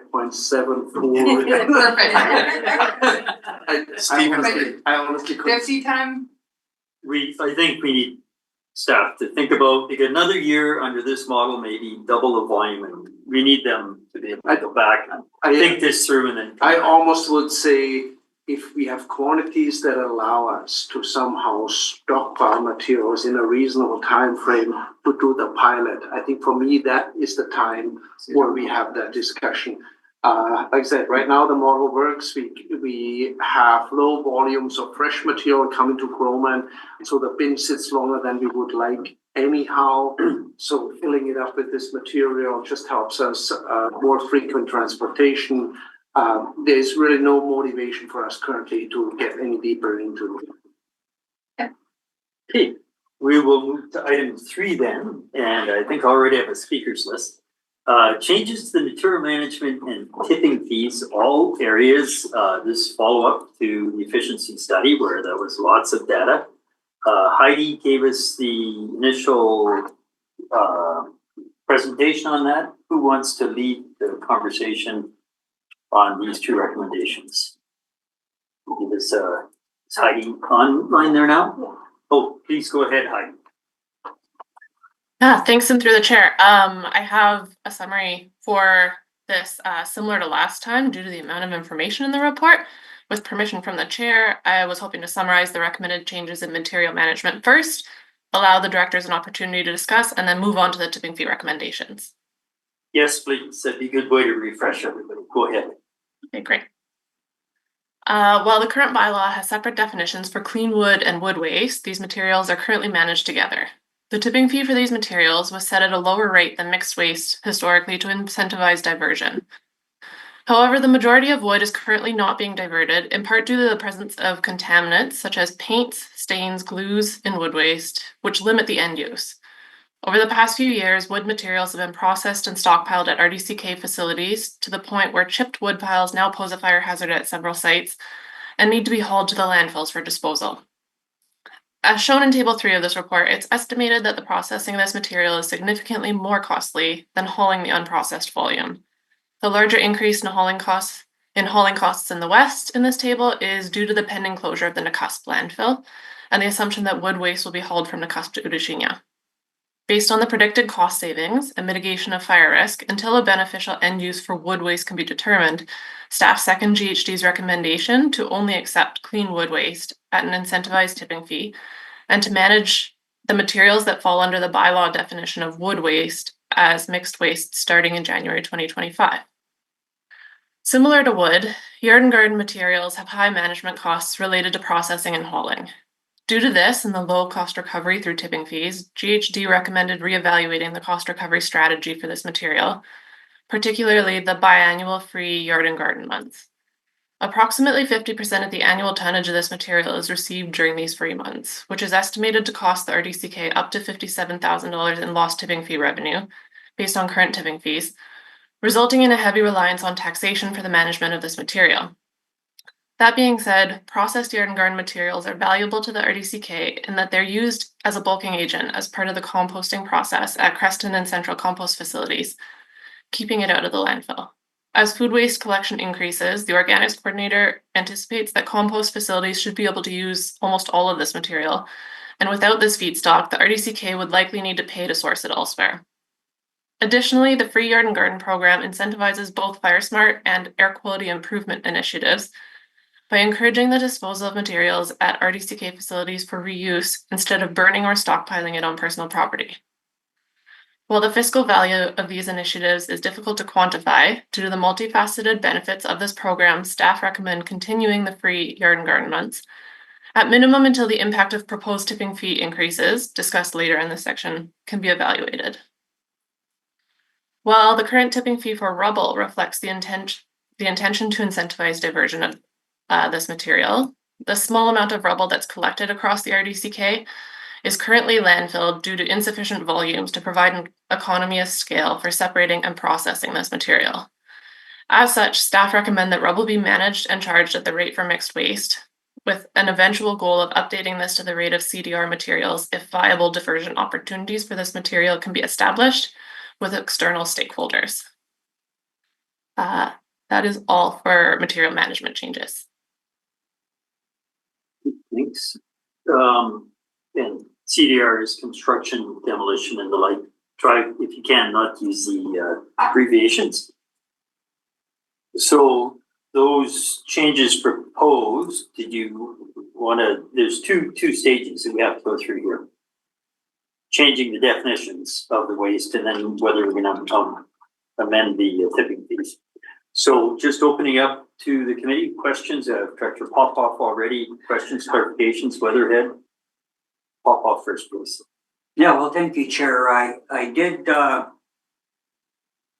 Perfect. I honestly couldn't. 50 ton? I think we need staff to think about, because another year under this model, maybe double the volume, and we need them to be able to go back and think this through and then. I almost would say if we have quantities that allow us to somehow stockpile materials in a reasonable time frame to do the pilot, I think for me that is the time where we have that discussion. Like I said, right now the model works. We have low volumes of fresh material coming to Groman, so the bin sits longer than we would like anyhow. So filling it up with this material just helps us more frequent transportation. There's really no motivation for us currently to get any deeper into it. Okay, we will move to item 3 then, and I think I already have a speakers list. Changes to the material management and tipping fees, all areas, this follow-up to the efficiency study where there was lots of data. Heidi gave us the initial presentation on that. Who wants to lead the conversation on these 2 recommendations? Give us, is Heidi online there now? Oh, please go ahead, Heidi. Yeah, thanks, and through the chair. I have a summary for this, similar to last time due to the amount of information in the report. With permission from the chair, I was hoping to summarize the recommended changes in material management first, allow the directors an opportunity to discuss, and then move on to the tipping fee recommendations. Yes, please. That'd be a good way to refresh everybody. Go ahead. Okay, great. While the current bylaw has separate definitions for clean wood and wood waste, these materials are currently managed together. The tipping fee for these materials was set at a lower rate than mixed waste historically to incentivize diversion. However, the majority of wood is currently not being diverted, in part due to the presence of contaminants such as paints, stains, glues, and wood waste, which limit the end use. Over the past few years, wood materials have been processed and stockpiled at RDCK facilities to the point where chipped wood piles now pose a fire hazard at several sites and need to be hauled to the landfills for disposal. As shown in Table 3 of this report, it's estimated that the processing of this material is significantly more costly than hauling the unprocessed volume. The larger increase in hauling costs in the west in this table is due to the pending closure of the Nakusp landfill and the assumption that wood waste will be hauled from Nakusp to Udishinya. Based on the predicted cost savings and mitigation of fire risk, until a beneficial end use for wood waste can be determined, staff second GHD's recommendation to only accept clean wood waste at an incentivized tipping fee and to manage the materials that fall under the bylaw definition of wood waste as mixed waste starting in January 2025. Similar to wood, yard and garden materials have high management costs related to processing and hauling. Due to this and the low cost recovery through tipping fees, GHD recommended reevaluating the cost recovery strategy for this material, particularly the biannual free yard and garden months. Approximately 50% of the annual tonnage of this material is received during these free months, which is estimated to cost the RDCK up to $57,000 in lost tipping fee revenue, based on current tipping fees, resulting in a heavy reliance on taxation for the management of this material. That being said, processed yard and garden materials are valuable to the RDCK in that they're used as a bulking agent as part of the composting process at Creston and Central compost facilities, keeping it out of the landfill. As food waste collection increases, the organics coordinator anticipates that compost facilities should be able to use almost all of this material, and without this feedstock, the RDCK would likely need to pay to source it elsewhere. Additionally, the Free Yard and Garden program incentivizes both fire smart and air quality improvement initiatives by encouraging the disposal of materials at RDCK facilities for reuse instead of burning or stockpiling it on personal property. While the fiscal value of these initiatives is difficult to quantify due to the multifaceted benefits of this program, staff recommend continuing the free yard and garden months, at minimum until the impact of proposed tipping fee increases, discussed later in this section, can be evaluated. While the current tipping fee for rubble reflects the intention to incentivize diversion of this material, the small amount of rubble that's collected across the RDCK is currently landfilled due to insufficient volumes to provide an economy of scale for separating and processing this material. As such, staff recommend that rubble be managed and charged at the rate for mixed waste, with an eventual goal of updating this to the rate of CDR materials if viable diversion opportunities for this material can be established with external stakeholders. That is all for material management changes. Thanks. And CDR is construction, demolition, and the like. Try, if you can, not use the abbreviations. So those changes proposed, did you want to, there's two stages that we have to go through here. Changing the definitions of the waste and then whether we're going to amend the tipping fees. So just opening up to the committee, questions, Director Popoff already, questions, clarifications, Weatherhead. Popoff first, please. Yeah, well, thank you, Chair. I did, I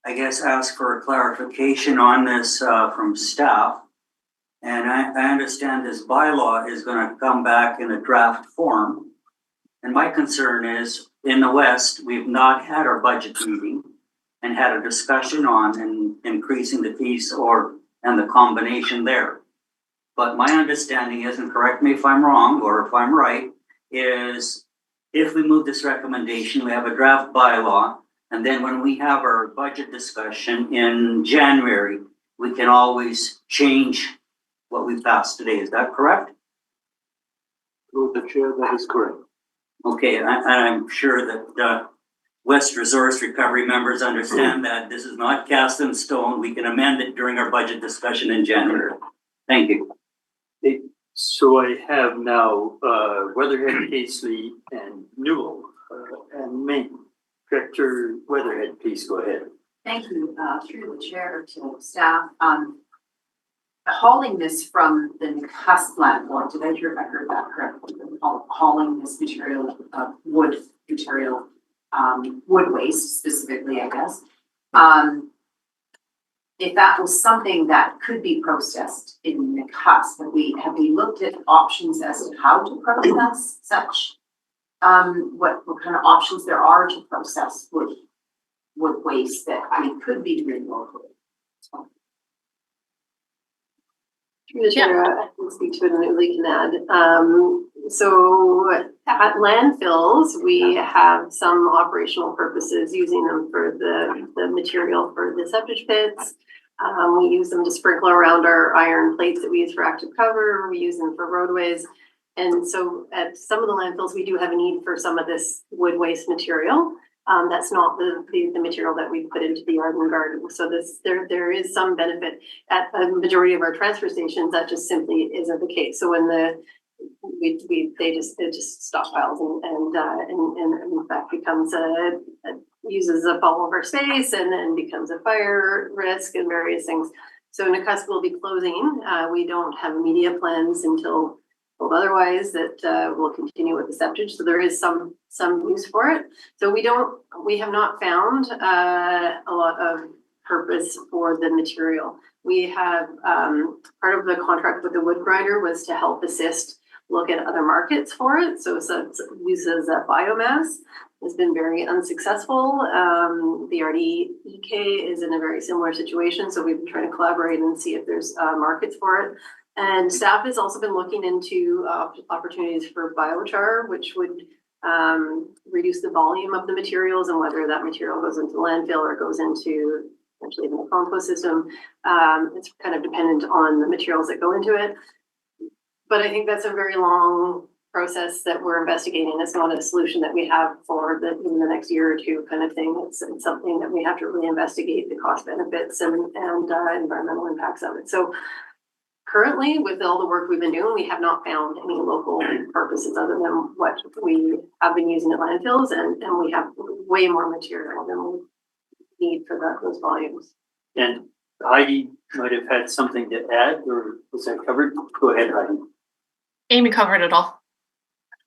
guess, ask for a clarification on this from staff. And I understand this bylaw is going to come back in a draft form. And my concern is, in the West, we've not had our budget meeting and had a discussion on increasing the fees and the combination there. But my understanding is, and correct me if I'm wrong or if I'm right, is if we move this recommendation, we have a draft bylaw, and then when we have our budget discussion in January, we can always change what we passed today. Is that correct? Through the chair, that is correct. Okay, and I'm sure that West Resource Recovery members understand that this is not cast in stone. We can amend it during our budget discussion in January. Thank you. So I have now Weatherhead, Paisley, and Newell, and Maine. Director Weatherhead, please go ahead. Thank you, through the chair to staff. Hauling this from the NCUS platform, did I heard that correctly? Hauling this material, wood material, wood waste specifically, I guess. If that was something that could be processed in NCUS, have we looked at options as to how to process such? What kind of options there are to process wood waste that we could be doing locally? Through the chair, I can speak to it and Lee can add. So at landfills, we have some operational purposes using them for the material for the septic pits. We use them to sprinkle around our iron plates that we use for active cover. We use them for roadways. And so at some of the landfills, we do have a need for some of this wood waste material. That's not the material that we put into the yard and garden. So there is some benefit at a majority of our transfer stations. That just simply isn't the case. So when it just stockpiles and in fact becomes uses up all of our space and then becomes a fire risk and various things. So Nicuska will be closing. We don't have immediate plans until otherwise that will continue with the septage. So there is some use for it. So we have not found a lot of purpose for the material. We have part of the contract with the wood grinder was to help assist look at other markets for it. So it uses biomass. Has been very unsuccessful. The RDEK is in a very similar situation. So we've been trying to collaborate and see if there's markets for it. And staff has also been looking into opportunities for biochar, which would reduce the volume of the materials and whether that material goes into landfill or goes into potentially even the compost system. It's kind of dependent on the materials that go into it. But I think that's a very long process that we're investigating. It's not a solution that we have for in the next year or two kind of thing. It's something that we have to really investigate the cost benefits and environmental impacts of it. So currently, with all the work we've been doing, we have not found any local purposes other than what we have been using at landfills, and we have way more material than we need for those volumes. And Heidi might have had something to add, or was that covered? Go ahead, Heidi. Amy covered it all.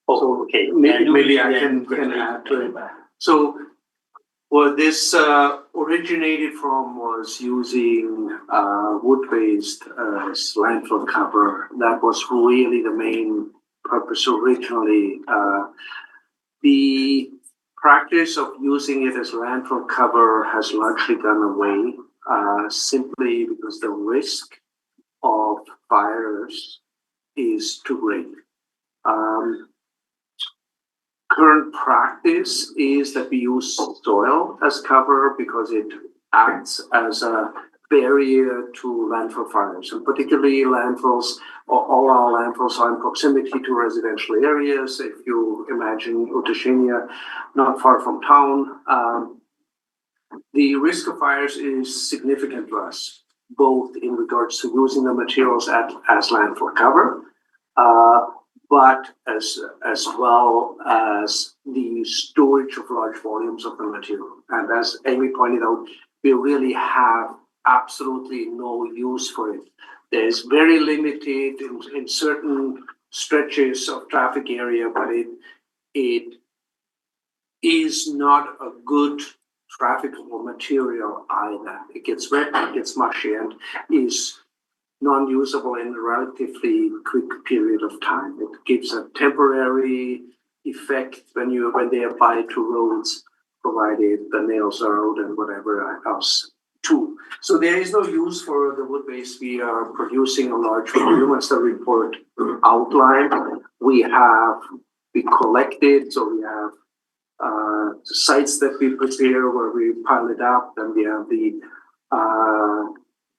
Oh, okay. Maybe I can add to it. So what this originated from was using wood waste as landfill cover. That was really the main purpose originally. The practice of using it as landfill cover has largely gone away, simply because the risk of fires is too great. Current practice is that we use soil as cover because it acts as a barrier to landfill fires, and particularly landfills. All our landfills are in proximity to residential areas. If you imagine Ootachinnia, not far from town, the risk of fires is significant to us, both in regards to using the materials as landfill cover, but as well as the storage of large volumes of the material. And as Amy pointed out, we really have absolutely no use for it. There's very limited in certain stretches of traffic area, but it is not a good trafficable material either. It gets wet, it gets mushy, and is non-usable in a relatively quick period of time. It gives a temporary effect when they apply to roads, provided the nails are out and whatever else too. So there is no use for the wood waste we are producing a large volume, as the report outlined. We collected, so we have sites that we prepare where we pile it up, then we have the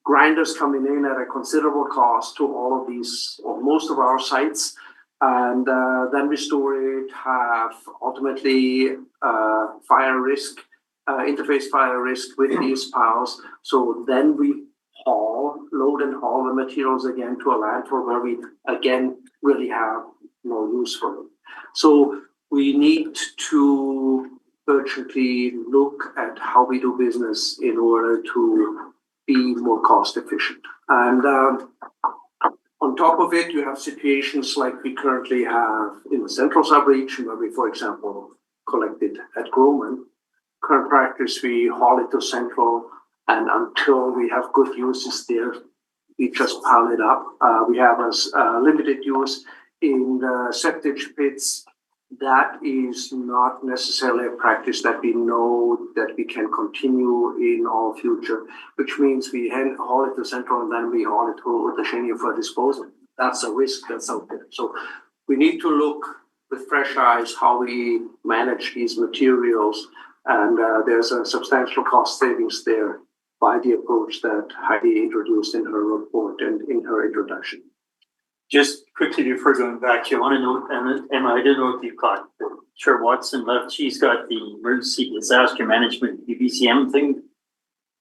grinders coming in at a considerable cost to all of these, or most of our sites, and then we store it, have ultimately fire risk, interface fire risk with these piles. So then we load and haul the materials again to a landfill where we again really have no use for it. So we need to urgently look at how we do business in order to be more cost efficient. And on top of it, you have situations like we currently have in the central sub-region where we, for example, collected at Groman. Current practice, we haul it to central, and until we have good uses there, we just pile it up. We have a limited use in the septic pits. That is not necessarily a practice that we know that we can continue in all future, which means we haul it to central and then we haul it to Ootachinnia for disposal. That's a risk that's out there. So we need to look with fresh eyes how we manage these materials, and there's a substantial cost savings there by the approach that Heidi introduced in her report and in her introduction. Just quickly before going back, you want to note, Emma, I don't know if you caught, Chair Watson left, she's got the emergency disaster management BBCM thing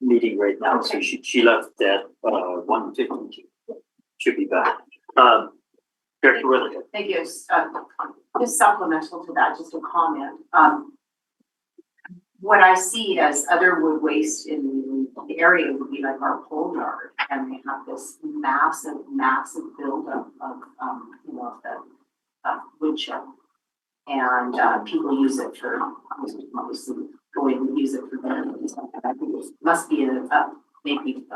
meeting right now, so she left at 1:52. Should be back. Director Weatherhead. Thank you. Just supplemental to that, just a comment. What I see as other wood waste in the area would be like our pole yard, and they have this massive buildup of, the wood chip. And people use it for, obviously, going to use it for them and stuff. And I think it must be maybe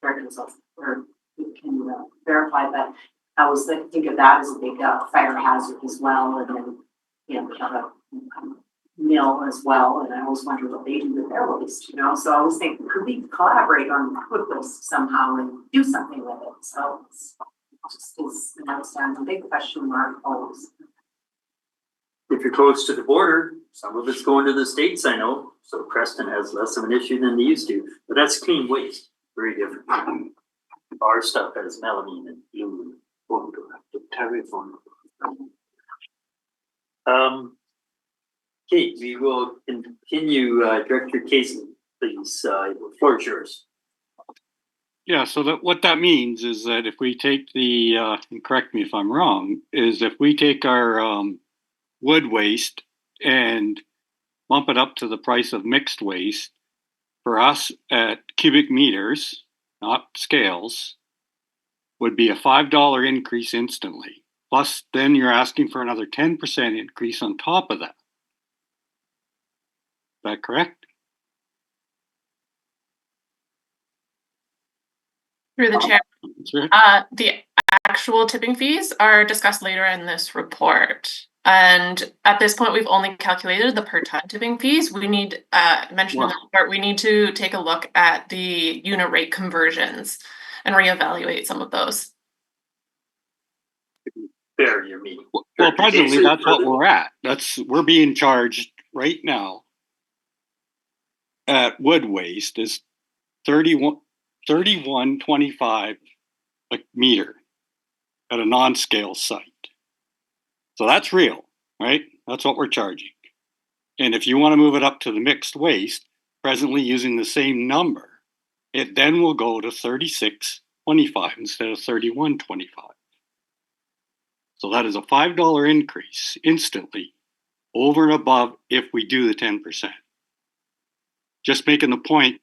director results or we can verify, but I was think of that as a big fire hazard as well, and then we have a mill as well, and I always wonder what they do with their waste, so I always think, could we collaborate on wood waste somehow and do something with it? So it's just is an outstanding big question mark always. If you're close to the border, some of it's going to the States, I know, so Preston has less of an issue than they used to, but that's clean waste, very different. Our stuff has melamine and blue. Okay, we will continue. Director Casey, please. The floor is yours. Yeah, so what that means is that if we take the, and correct me if I'm wrong, is if we take our wood waste and bump it up to the price of mixed waste, for us at cubic meters, not scales, would be a $5 increase instantly. Plus, then you're asking for another 10% increase on top of that. Is that correct? Through the chair. Sure. The actual tipping fees are discussed later in this report. And at this point, we've only calculated the per ton tipping fees. We need, mentioned in the report, we need to take a look at the unit rate conversions and reevaluate some of those. Fair, your meeting. Well, presently, that's what we're at. We're being charged right now at wood waste is $31.25 a meter at a non-scale site. So that's real, right? That's what we're charging. And if you want to move it up to the mixed waste, presently using the same number, it then will go to $36.25 instead of $31.25. So that is a $5 increase instantly over and above if we do the 10%. Just making the point.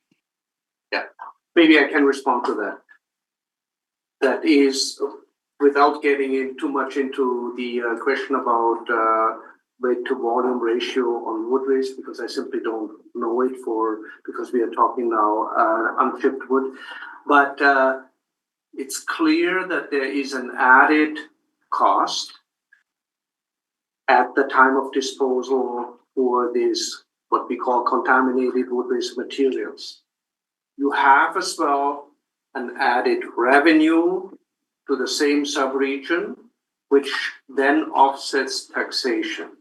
Yeah, maybe I can respond to that. That is, without getting in too much into the question about weight to volume ratio on wood waste, because I simply don't know it because we are talking now unchipped wood. But it's clear that there is an added cost at the time of disposal for these, what we call contaminated wood waste materials. You have as well an added revenue to the same subregion, which then offsets taxation.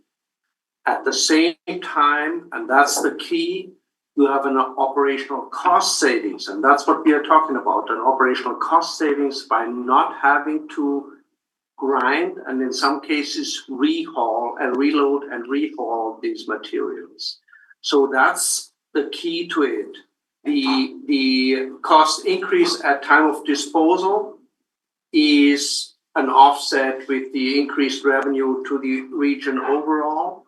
At the same time, and that's the key, you have an operational cost savings, and that's what we are talking about, an operational cost savings by not having to grind and in some cases rehaul and reload and rehaul these materials. So that's the key to it. The cost increase at time of disposal is an offset with the increased revenue to the region overall,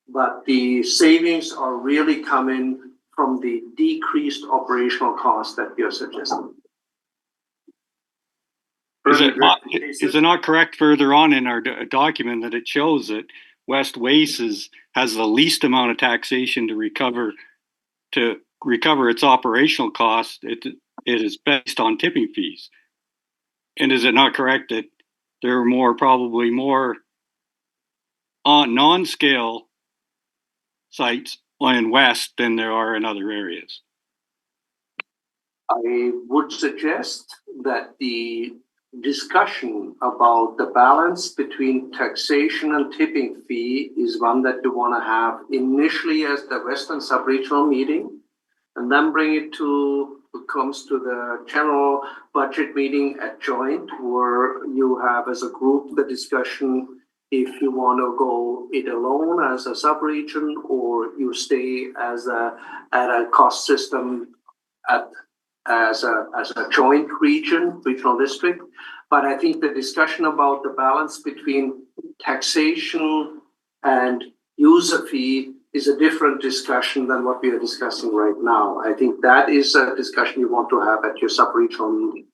but the savings are really coming from the decreased operational costs that you're suggesting. Is it not correct further on in our document that it shows that West Waste has the least amount of taxation to recover its operational costs? It is based on tipping fees. And is it not correct that there are probably more non-scale sites in West than there are in other areas? I would suggest that the discussion about the balance between taxation and tipping fee is one that you want to have initially as the Western Sub-Regional meeting, and then bring it to comes to the general budget meeting at joint, where you have as a group the discussion if you want to go it alone as a sub-region, or you stay as at a cost system as a joint regional district. But I think the discussion about the balance between taxation and user fee is a different discussion than what we are discussing right now. I think that is a discussion you want to have at your sub-regional meeting.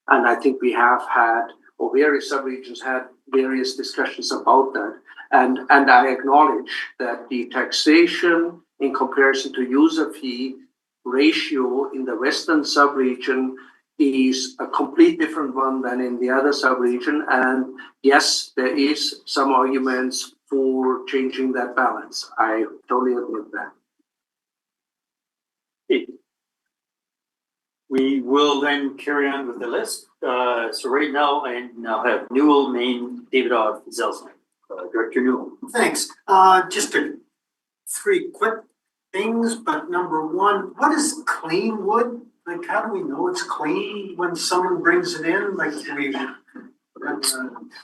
And I think we have had, or various sub-regions had various discussions about that. And I acknowledge that the taxation in comparison to user fee ratio in the Western sub-region is a complete different one than in the other sub-region. And yes, there is some arguments for changing that balance. I totally agree with that. We will then carry on with the list. So right now, I now have Newell, Maine, Davidoff, Zelznick. Director Newell. Thanks. Just three quick things, but number one, what is clean wood? Like, how do we know it's clean when someone brings it in? Like, do we have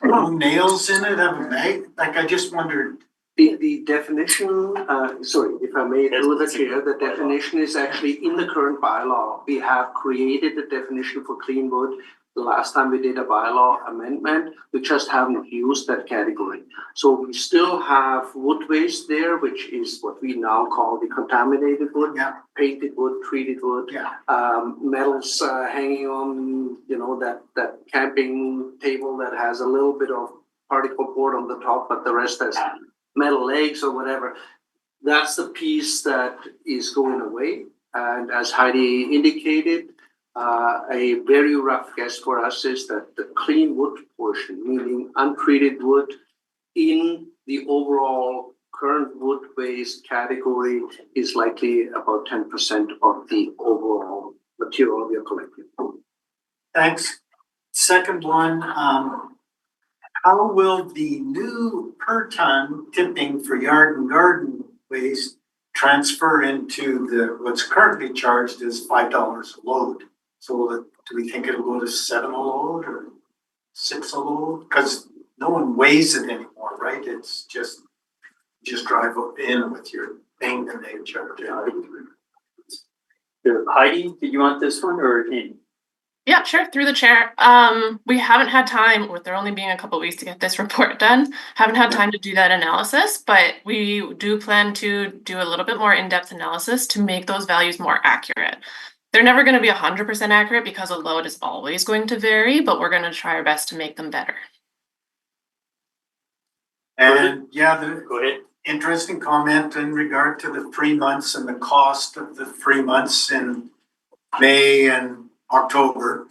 no nails in it, have a bag? Like, I just wondered. The definition, sorry, if I may, through the chair, the definition is actually in the current bylaw. We have created a definition for clean wood. The last time we did a bylaw amendment, we just haven't used that category. So we still have wood waste there, which is what we now call the contaminated wood, painted wood, treated wood, metals hanging on, that camping table that has a little bit of particle board on the top, but the rest has metal legs or whatever. That's the piece that is going away. And as Heidi indicated, a very rough guess for us is that the clean wood portion, meaning untreated wood, in the overall current wood waste category is likely about 10% of the overall material we are collecting. Thanks. Second one, how will the new per ton tipping for yard and garden waste transfer into what's currently charged as $5 a load? So do we think it'll go to 7 a load or 6 a load? Because no one weighs it anymore, right? It's just drive in with your thing and they charge you. Heidi, did you want this one or Amy? Yeah, sure, through the chair. We haven't had time, with there only being a couple of weeks to get this report done, haven't had time to do that analysis, but we do plan to do a little bit more in-depth analysis to make those values more accurate. They're never going to be 100% accurate because a load is always going to vary, but we're going to try our best to make them better. And go ahead. Interesting comment in regard to the 3 months and the cost of the 3 months in May and October.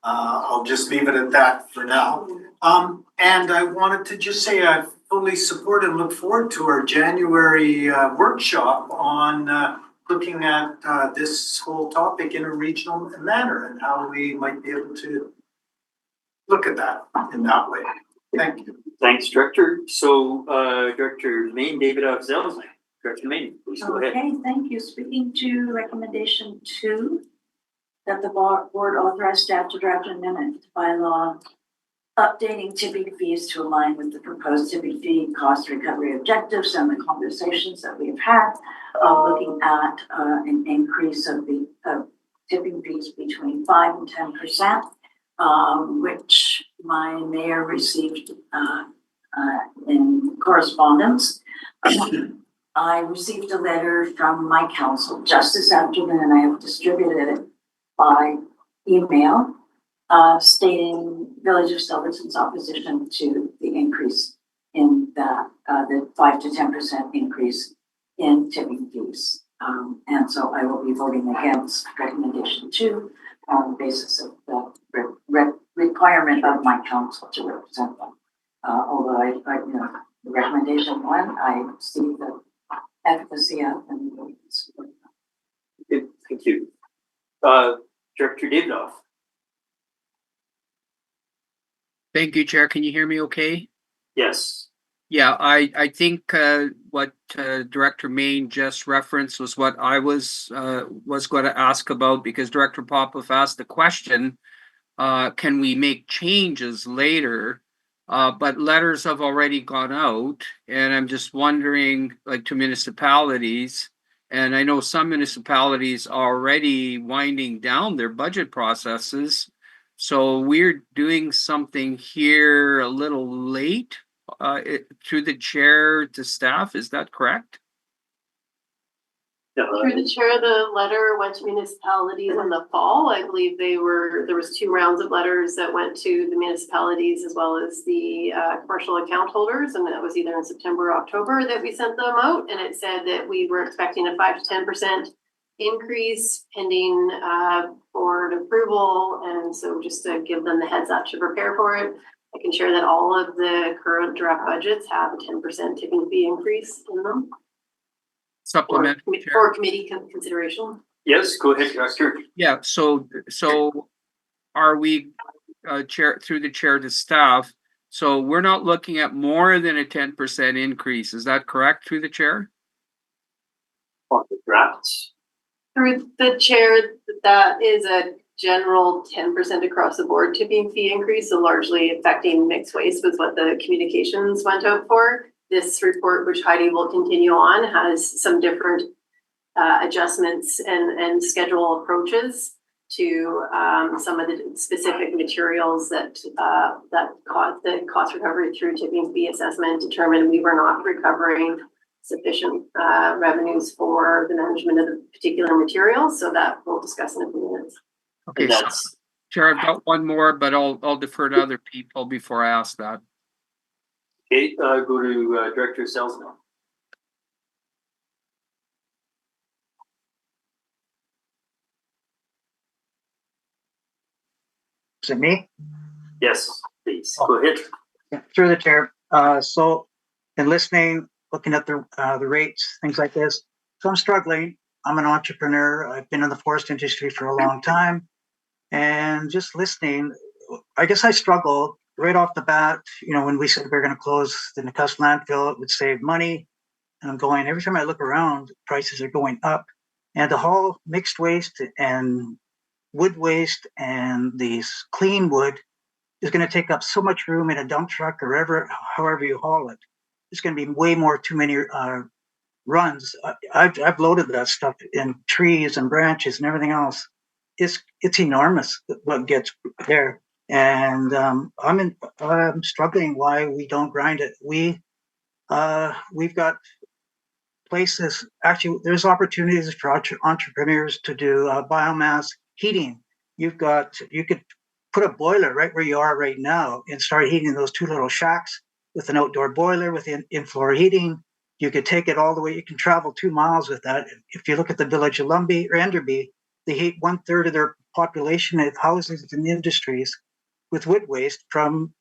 I'll just leave it at that for now. And I wanted to just say I fully support and look forward to our January workshop on looking at this whole topic in a regional manner and how we might be able to look at that in that way. Thank you. Thanks, Director. So, Director Maine, Davidoff, Zelznick. Director Maine, please go ahead. Okay, thank you. Speaking to recommendation 2, that the board authorize staff to draft an amendment by law updating tipping fees to align with the proposed tipping fee cost recovery objectives and the conversations that we've had, looking at an increase of the tipping fees between 5 and 10%, which my mayor received in correspondence. I received a letter from my council just this afternoon, and I have distributed it by email, stating Village of Silverton's opposition to the increase in the 5 to 10% increase in tipping fees. And so I will be voting against recommendation 2 on the basis of the requirement of my council to represent them. Although I the recommendation 1, I see the efficacy of and will support that. Thank you. Director Davidoff. Thank you, Chair. Can you hear me okay? Yes. Yeah, I think what Director Main just referenced was what I was going to ask about, because Director Popoff asked the question, can we make changes later? But letters have already gone out, and I'm just wondering, like, to municipalities, and I know some municipalities are already winding down their budget processes. So we're doing something here a little late, through the chair to staff, is that correct? Through the chair, the letter went to municipalities in the fall. I believe there was 2 rounds of letters that went to the municipalities as well as the commercial account holders. And that was either in September or October that we sent them out. And it said that we were expecting a 5 to 10% increase pending board approval. And so just to give them the heads up to prepare for it, I can share that all of the current draft budgets have a 10% tipping fee increase in them. Supplement. For committee consideration. Yes, go ahead, Director. Yeah, so are we, chair, through the chair to staff, so we're not looking at more than a 10% increase, is that correct, through the chair? On the drafts. Through the chair, that is a general 10% across the board tipping fee increase, so largely affecting mixed waste was what the communications went out for. This report, which Heidi will continue on, has some different adjustments and schedule approaches to some of the specific materials that caused the cost recovery through tipping fee assessment determined we were not recovering sufficient revenues for the management of the particular materials. So that we'll discuss in a few minutes. Okay, so, Chair, I've got one more, but I'll defer to other people before I ask that. Okay, go to Director Selzman. Is it me? Yes, please, go ahead. Yeah, through the chair. So in listening, looking at the rates, things like this. So I'm struggling. I'm an entrepreneur. I've been in the forest industry for a long time. And just listening, I guess I struggled right off the bat. You know, when we said we we're going to close the Nakusp landfill, it would save money. And I'm going, every time I look around, prices are going up. And the whole mixed waste and wood waste and these clean wood is going to take up so much room in a dump truck or however you haul it. It's going to be way more too many runs. I've loaded that stuff in trees and branches and everything else. It's enormous what gets there, and I'm struggling why we don't grind it. We've got places. Actually, there's opportunities for entrepreneurs to do biomass heating. You could put a boiler right where you are right now and start heating those 2 little shacks with an outdoor boiler with in-floor heating. You could take it all the way. You can travel 2 miles with that. If you look at the village of Lumbee or Enderby, they heat 1/3 of their population of houses and industries with wood waste from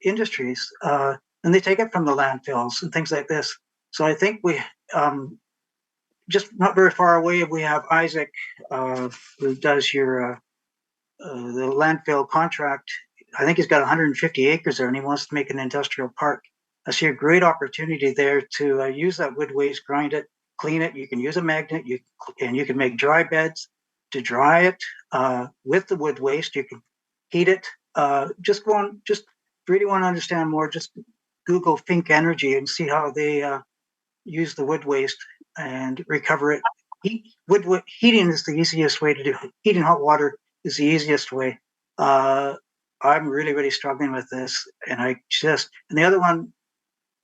industries, and they take it from the landfills and things like this. So I think we just not very far away. We have Isaac, who does your the landfill contract. I think he's got 150 acres there, and he wants to make an industrial park. I see a great opportunity there to use that wood waste, grind it, clean it. You can use a magnet, and you can make dry beds to dry it with the wood waste. You can heat it. Just really want to understand more. Just Google Fink Energy and see how they use the wood waste and recover it. Heating is the easiest way to do it. Heating hot water is the easiest way. I'm really, really struggling with this, and the other one,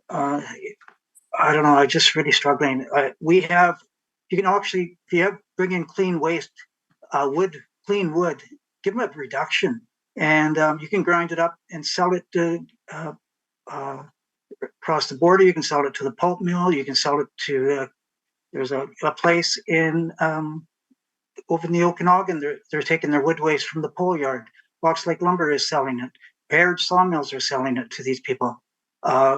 I don't know. I'm just really struggling. You can actually, if you bring in clean waste, clean wood, give them a reduction, and you can grind it up and sell it to across the border. You can sell it to the pulp mill. You can sell it to. There's a place in over in the Okanagan. They're taking their wood waste from the pole yard. Fox Lake Lumber is selling it. Baird sawmills are selling it to these people.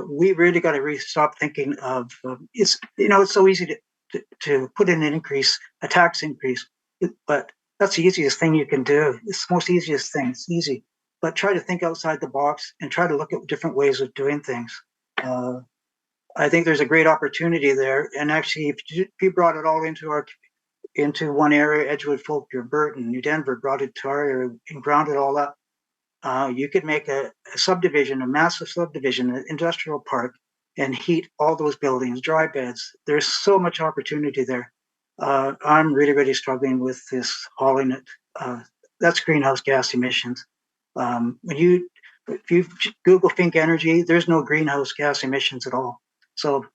We really got to stop thinking of it's so easy to put in a tax increase, but that's the easiest thing you can do. It's the most easiest thing. It's easy, but try to think outside the box and try to look at different ways of doing things. I think there's a great opportunity there. And actually, if you brought it all into one area, Edgewood, Folger, Burton, New Denver, brought it to our area and ground it all up, you could make a subdivision, a massive subdivision, an industrial park, and heat all those buildings, dry beds. There's so much opportunity there. I'm really, really struggling with this hauling it. That's greenhouse gas emissions. If you Google Think Energy, there's no greenhouse gas emissions at all. So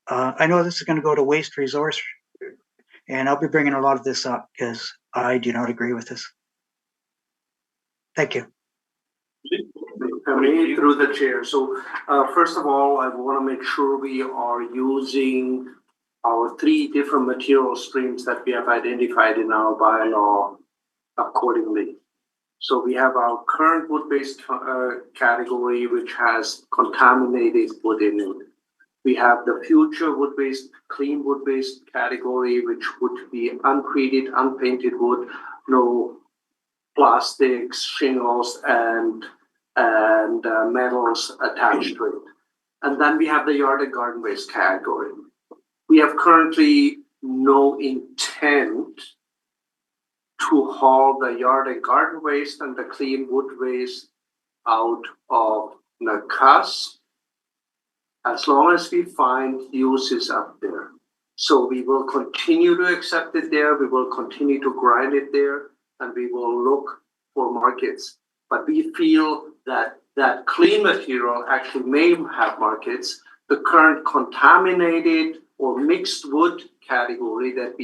I know this is going to go to waste resource, and I'll be bringing a lot of this up because I do not agree with this. Thank you. Me through the chair. So first of all, I want to make sure we are using our 3 different material streams that we have identified in our bylaw accordingly. So we have our current wood-based category, which has contaminated wood in it. We have the future wood-based, clean wood-based category, which would be untreated, unpainted wood, no plastics, shingles, and metals attached to it. And then we have the yard and garden waste category. We have currently no intent to haul the yard and garden waste and the clean wood waste out of Nakusp as long as we find uses up there. So we will continue to accept it there, we will continue to grind it there, and we will look for markets. But we feel that that clean material actually may have markets. The current contaminated or mixed wood category that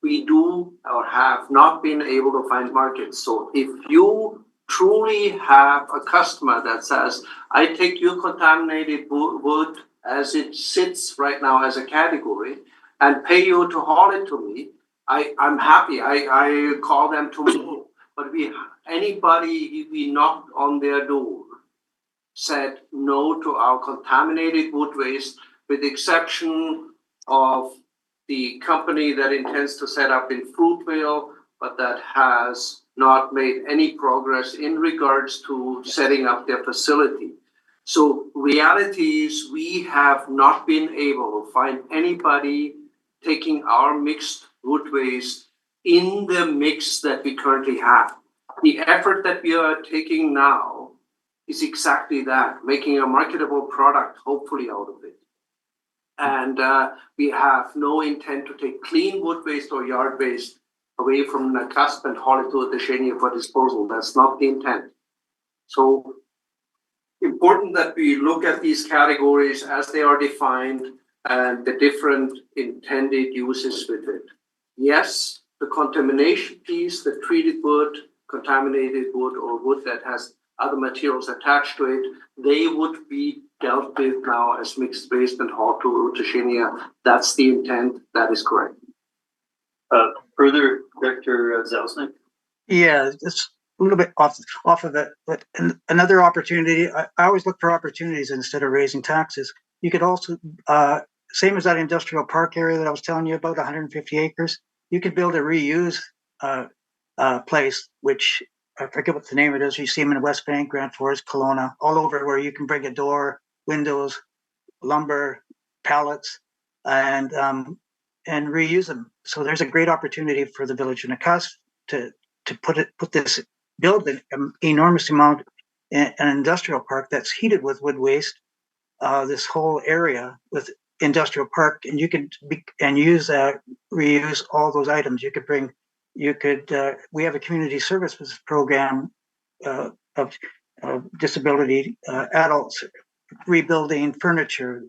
we do or have not been able to find markets. So if you truly have a customer that says, I take your contaminated wood as it sits right now as a category and pay you to haul it to me, I'm happy. I call them tomorrow. But anybody we knocked on their door said no to our contaminated wood waste, with the exception of the company that intends to set up in Fruitvale, but that has not made any progress in regards to setting up their facility. So reality is we have not been able to find anybody taking our mixed wood waste in the mix that we currently have. The effort that we are taking now is exactly that, making a marketable product, hopefully, out of it. And we have no intent to take clean wood waste or yard waste away from Nakusp and haul it to Deshania for disposal. That's not the intent. So important that we look at these categories as they are defined and the different intended uses with it. Yes, the contamination piece, the treated wood, contaminated wood, or wood that has other materials attached to it, they would be dealt with now as mixed waste and hauled to Deshania. That's the intent. That is correct. Further, Director Zalesnik? Yeah, it's a little bit off of it, but another opportunity. I always look for opportunities instead of raising taxes. You could also, same as that industrial park area that I was telling you about, 150 acres. You could build a reuse place, which I forget what the name of it is. You see them in West Bank, Grand Forest, Kelowna, all over, where you can bring a door, windows, lumber, pallets, and reuse them. So there's a great opportunity for the village of Nakusp to build an enormous amount in an industrial park that's heated with wood waste. This whole area with industrial park, and you could reuse all those items. We have a community services program of disability adults rebuilding furniture.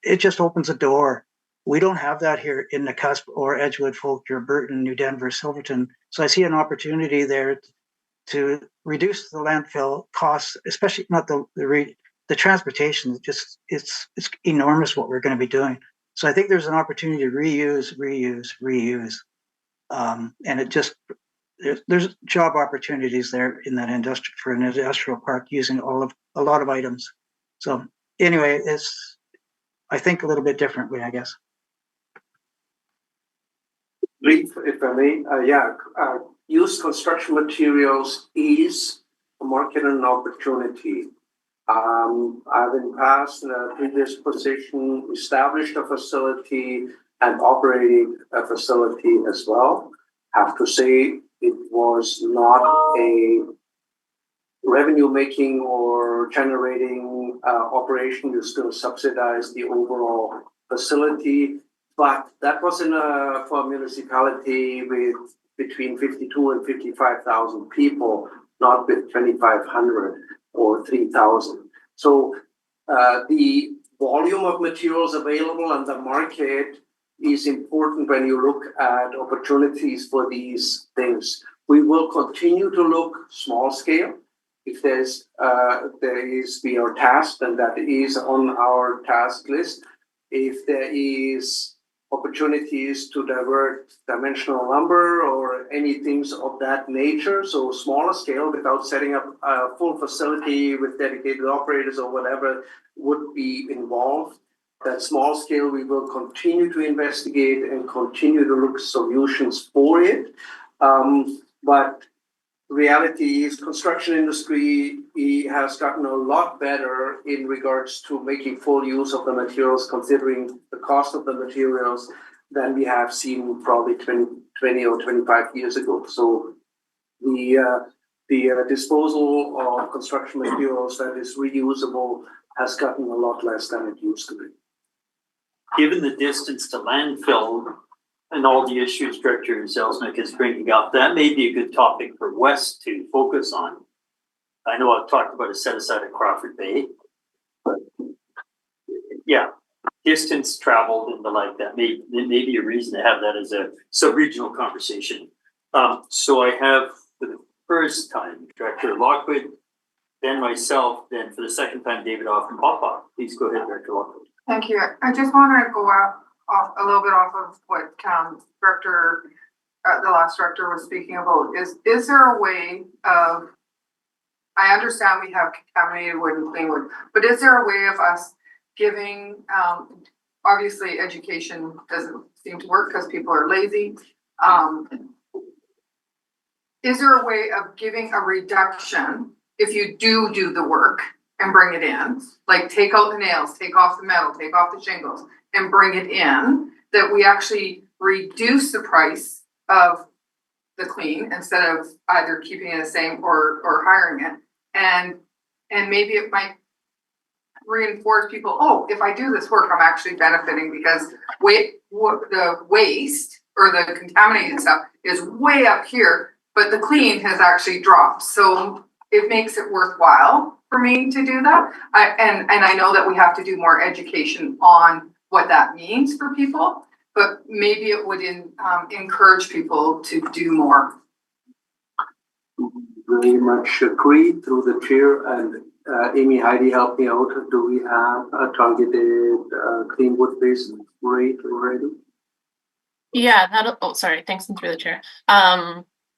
It just opens a door. We don't have that here in Nakusp or Edgewood, Folger, Burton, New Denver, Silverton. So I see an opportunity there to reduce the landfill costs, especially not the transportation. It's enormous what we're going to be doing. So I think there's an opportunity to reuse. And there's job opportunities there in that industry for an industrial park using a lot of items. So anyway, I think a little bit differently, I guess. Brief, if I may, used construction materials is a market and an opportunity. I've in past, in a previous position, established a facility and operated a facility as well. Have to say, it was not a revenue making or generating operation. You still subsidize the overall facility, but that was for a municipality with between 52 and 55,000 people, not with 2,500 or 3,000. So the volume of materials available on the market is important when you look at opportunities for these things. We will continue to look small scale. If we are tasked, and that is on our task list. If there is opportunities to divert dimensional lumber or any things of that nature, so smaller scale without setting up a full facility with dedicated operators or whatever would be involved. That small scale, we will continue to investigate and continue to look solutions for it. But reality is construction industry has gotten a lot better in regards to making full use of the materials, considering the cost of the materials, than we have seen probably 20 or 25 years ago. So the disposal of construction materials that is reusable has gotten a lot less than it used to be. Given the distance to landfill and all the issues Director Zelznick is bringing up, that may be a good topic for West to focus on. I know I've talked about a set aside at Crawford Bay, but yeah, distance traveled and the like, that may be a reason to have that as a sub-regional conversation. So I have for the first time Director Lockwood, then myself, then for the second time David Off and Papa. Please go ahead, Director Lockwood. Thank you. I just want to go off a little bit off of what the last director was speaking about. Is there a way of, I understand we have contaminated wood and clean wood, but is there a way of us giving, obviously education doesn't seem to work because people are lazy. Is there a way of giving a reduction if you do the work and bring it in, like take out the nails, take off the metal, take off the shingles and bring it in, that we actually reduce the price of the clean instead of either keeping it the same or hiring it. And maybe it might reinforce people, oh, if I do this work, I'm actually benefiting because the waste or the contaminated stuff is way up here, but the clean has actually dropped. So it makes it worthwhile for me to do that. And I know that we have to do more education on what that means for people, but maybe it would encourage people to do more. Very much agree through the chair, and Amy, Heidi, help me out. Do we have a targeted clean wood based rate already? Yeah, thanks and through the chair.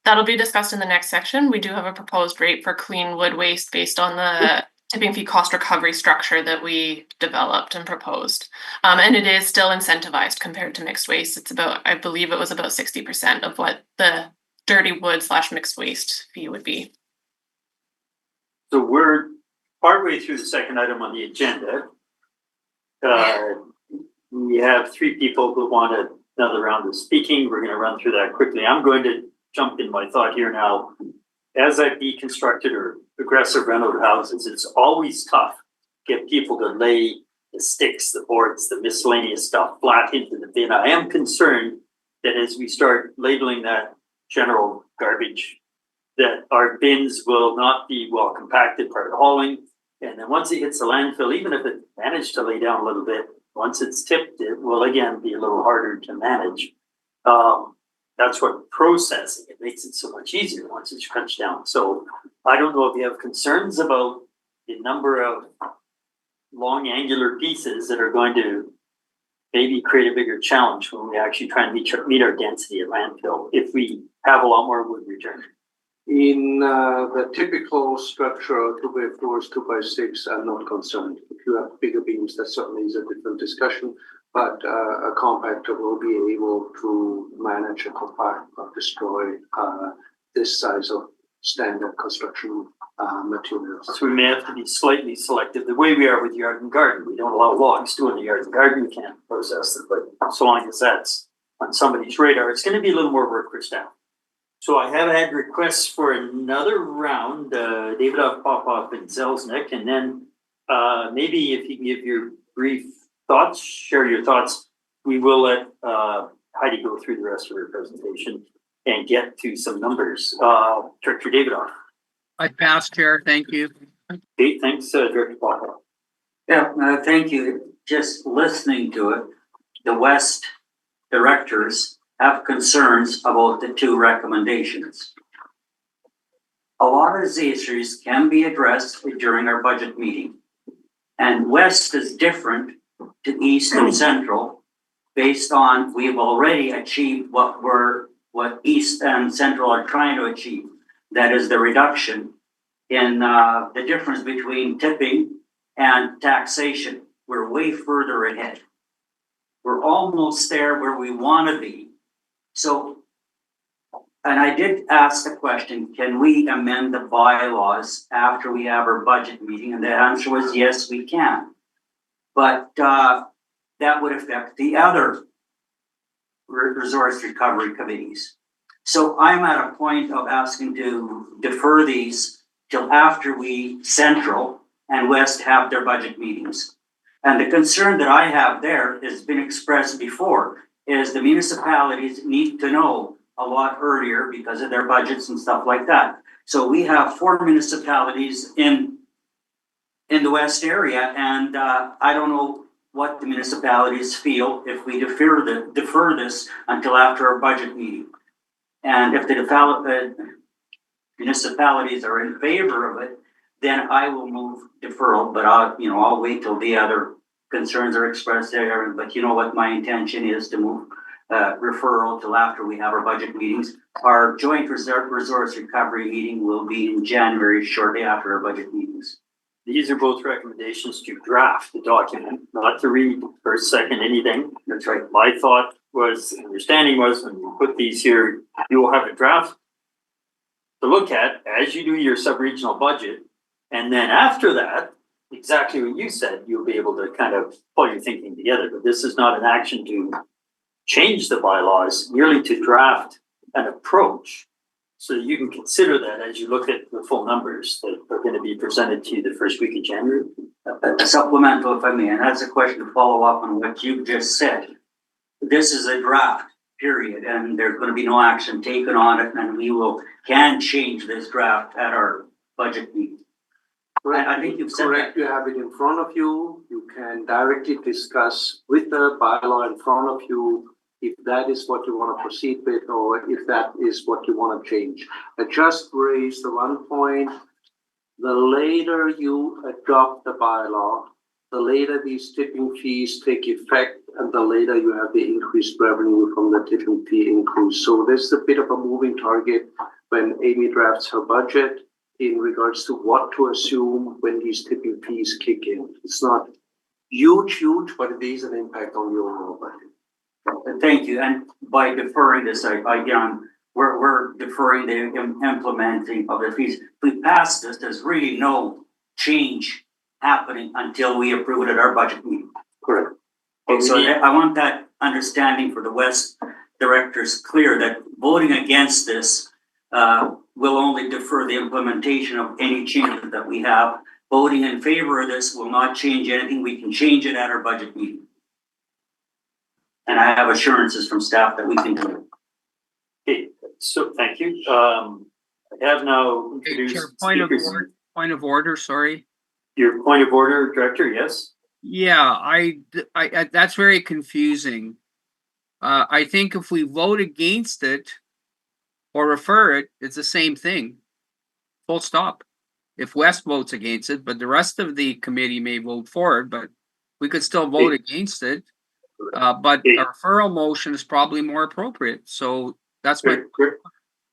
That'll be discussed in the next section. We do have a proposed rate for clean wood waste based on the tipping fee cost recovery structure that we developed and proposed. And it is still incentivized compared to mixed waste. It's about, I believe it was about 60% of what the dirty wood / mixed waste fee would be. So we're partway through the second item on the agenda. We have 3 people who want another round of speaking. We're going to run through that quickly. I'm going to jump in my thought here now. As I've deconstructed or aggressive renovated houses, it's always tough to get people to lay the sticks, the boards, the miscellaneous stuff flat into the bin. I am concerned that as we start labeling that general garbage, that our bins will not be well compacted prior to hauling. And then once it hits the landfill, even if it managed to lay down a little bit, once it's tipped, it will again be a little harder to manage. That's what processing, it makes it so much easier once it's crunched down. So I don't know if you have concerns about the number of long angular pieces that are going to maybe create a bigger challenge when we actually try and meet our density at landfill if we have a lot more wood return. In the typical structure, 2x4s, 2x6, I'm not concerned. If you have bigger beams, that certainly is a different discussion. But a compactor will be able to manage and compact or destroy this size of standard construction materials. So we may have to be slightly selective. The way we are with yard and garden, we don't allow logs to in the yard and garden. We can't process them, but so long as that's on somebody's radar, it's gonna be a little more work for staff. So I have had requests for another round, Davidoff, Popoff and Zelznick, and then maybe if you can give your brief thoughts, share your thoughts, we will let Heidi go through the rest of her presentation and get to some numbers. Director Davidoff. I pass, Chair. Thank you. Okay, thanks, Director Popoff. Yeah, thank you. Just listening to it, the West directors have concerns about the two recommendations. A lot of these issues can be addressed during our budget meeting. And West is different to East and Central based on we've already achieved what East and Central are trying to achieve. That is the reduction in the difference between tipping and taxation. We're way further ahead. We're almost there where we want to be. So, and I did ask the question, can we amend the bylaws after we have our budget meeting? And the answer was yes, we can. But that would affect the other resource recovery committees. So I'm at a point of asking to defer these till after we Central and West have their budget meetings. And the concern that I have there has been expressed before, is the municipalities need to know a lot earlier because of their budgets and stuff like that. So we have 4 municipalities in the West area, and I don't know what the municipalities feel if we defer this until after our budget meeting. And if the municipalities are in favor of it, then I will move deferral, but I'll wait till the other concerns are expressed there. But you know what my intention is, to move referral till after we have our budget meetings. Our joint resource recovery meeting will be in January, shortly after our budget meetings. These are both recommendations to draft the document, not to read first, second, anything. That's right. My thought was, understanding was, when you put these here, you will have a draft to look at as you do your sub-regional budget. And then after that, exactly what you said, you'll be able to kind of pull your thinking together. But this is not an action to change the bylaws, merely to draft an approach so that you can consider that as you look at the full numbers that are going to be presented to you the first week of January. A supplemental, if I may, and that's a question to follow up on what you just said. This is a draft, period, and there's going to be no action taken on it, and we can change this draft at our budget meeting. I think you've said correct. You have it in front of you. You can directly discuss with the bylaw in front of you if that is what you want to proceed with, or if that is what you want to change. I just raised the one point. The later you adopt the bylaw, the later these tipping fees take effect, and the later you have the increased revenue from the tipping fee increase. So there's a bit of a moving target when Amy drafts her budget in regards to what to assume when these tipping fees kick in. It's not huge, but it is an impact on the overall budget. Thank you. And by deferring this, we're deferring the implementing of the fees. If we pass this, there's really no change happening until we approve it at our budget meeting. Correct. Okay, so I want that understanding for the West directors clear, that voting against this will only defer the implementation of any changes that we have. Voting in favor of this will not change anything. We can change it at our budget meeting. And I have assurances from staff that we can do it. Okay, so thank you. I have now introduced Chair, point of order, sorry. Your point of order, Director, yes? Yeah, I that's very confusing. I think if we vote against it or refer it, it's the same thing. Full stop. If West votes against it, but the rest of the committee may vote for it, but we could still vote against it. But a referral motion is probably more appropriate. So that's my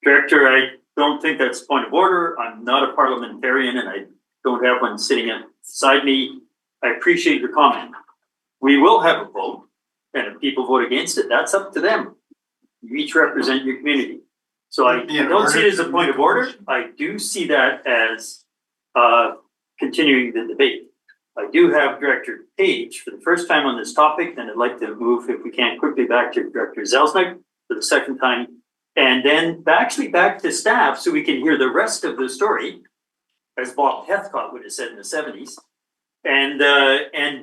Director, I don't think that's point of order. I'm not a parliamentarian and I don't have one sitting beside me. I appreciate your comment. We will have a vote, and if people vote against it, that's up to them. You each represent your community. So I don't see it as a point of order. I do see that as continuing the debate. I do have Director Page for the first time on this topic, and I'd like to move, if we can, quickly back to Director Zelznick for the second time, and then back to staff so we can hear the rest of the story, as Bob Heathcott would have said in the 70s. And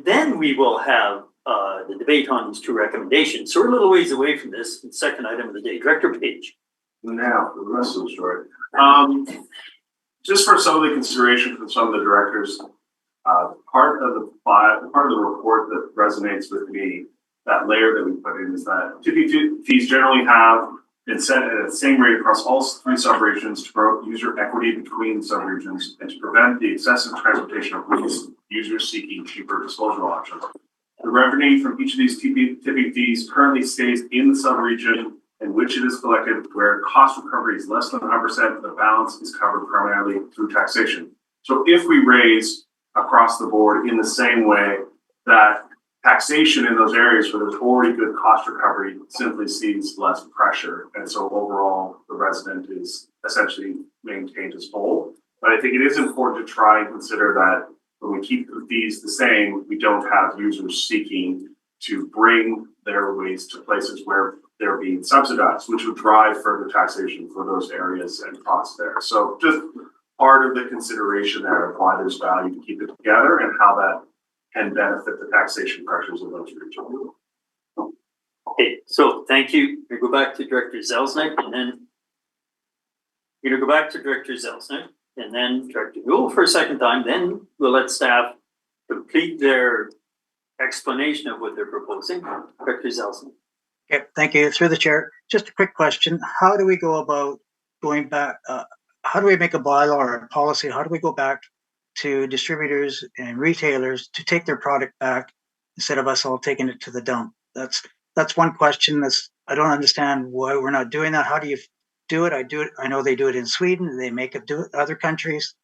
then we will have the debate on these two recommendations. So we're a little ways away from this, the second item of the day. Director Page. Now, for the rest of the story. Just for some of the consideration from some of the directors, part of the report that resonates with me, that layer that we put in, is that tipping fees generally have been set at the same rate across all three subregions to promote user equity between subregions and to prevent the excessive transportation of goods, users seeking cheaper disposal options. The revenue from each of these tipping fees currently stays in the subregion in which it is collected, where cost recovery is less than 100%, the balance is covered primarily through taxation. So if we raise across the board in the same way, that taxation in those areas where there's already good cost recovery simply sees less pressure. And so overall, the resident is essentially maintained as whole. But I think it is important to try and consider that when we keep the fees the same, we don't have users seeking to bring their waste to places where they're being subsidized, which would drive further taxation for those areas and costs there. So just part of the consideration there of why there's value to keep it together and how that can benefit the taxation pressures of those regions. Okay, so thank you. We go back to Director Zelznick, and then we're gonna go back to Director Zelznick, and then Director Gould for a second time. Then we'll let staff complete their explanation of what they're proposing. Director Zelznick. Okay, thank you. Through the chair, just a quick question. How do we go about going back? How do we make a bylaw or a policy? How do we go back to distributors and retailers to take their product back instead of us all taking it to the dump? That's one question. I don't understand why we're not doing that. How do you do it? I know they do it in Sweden. They make it do it in other countries.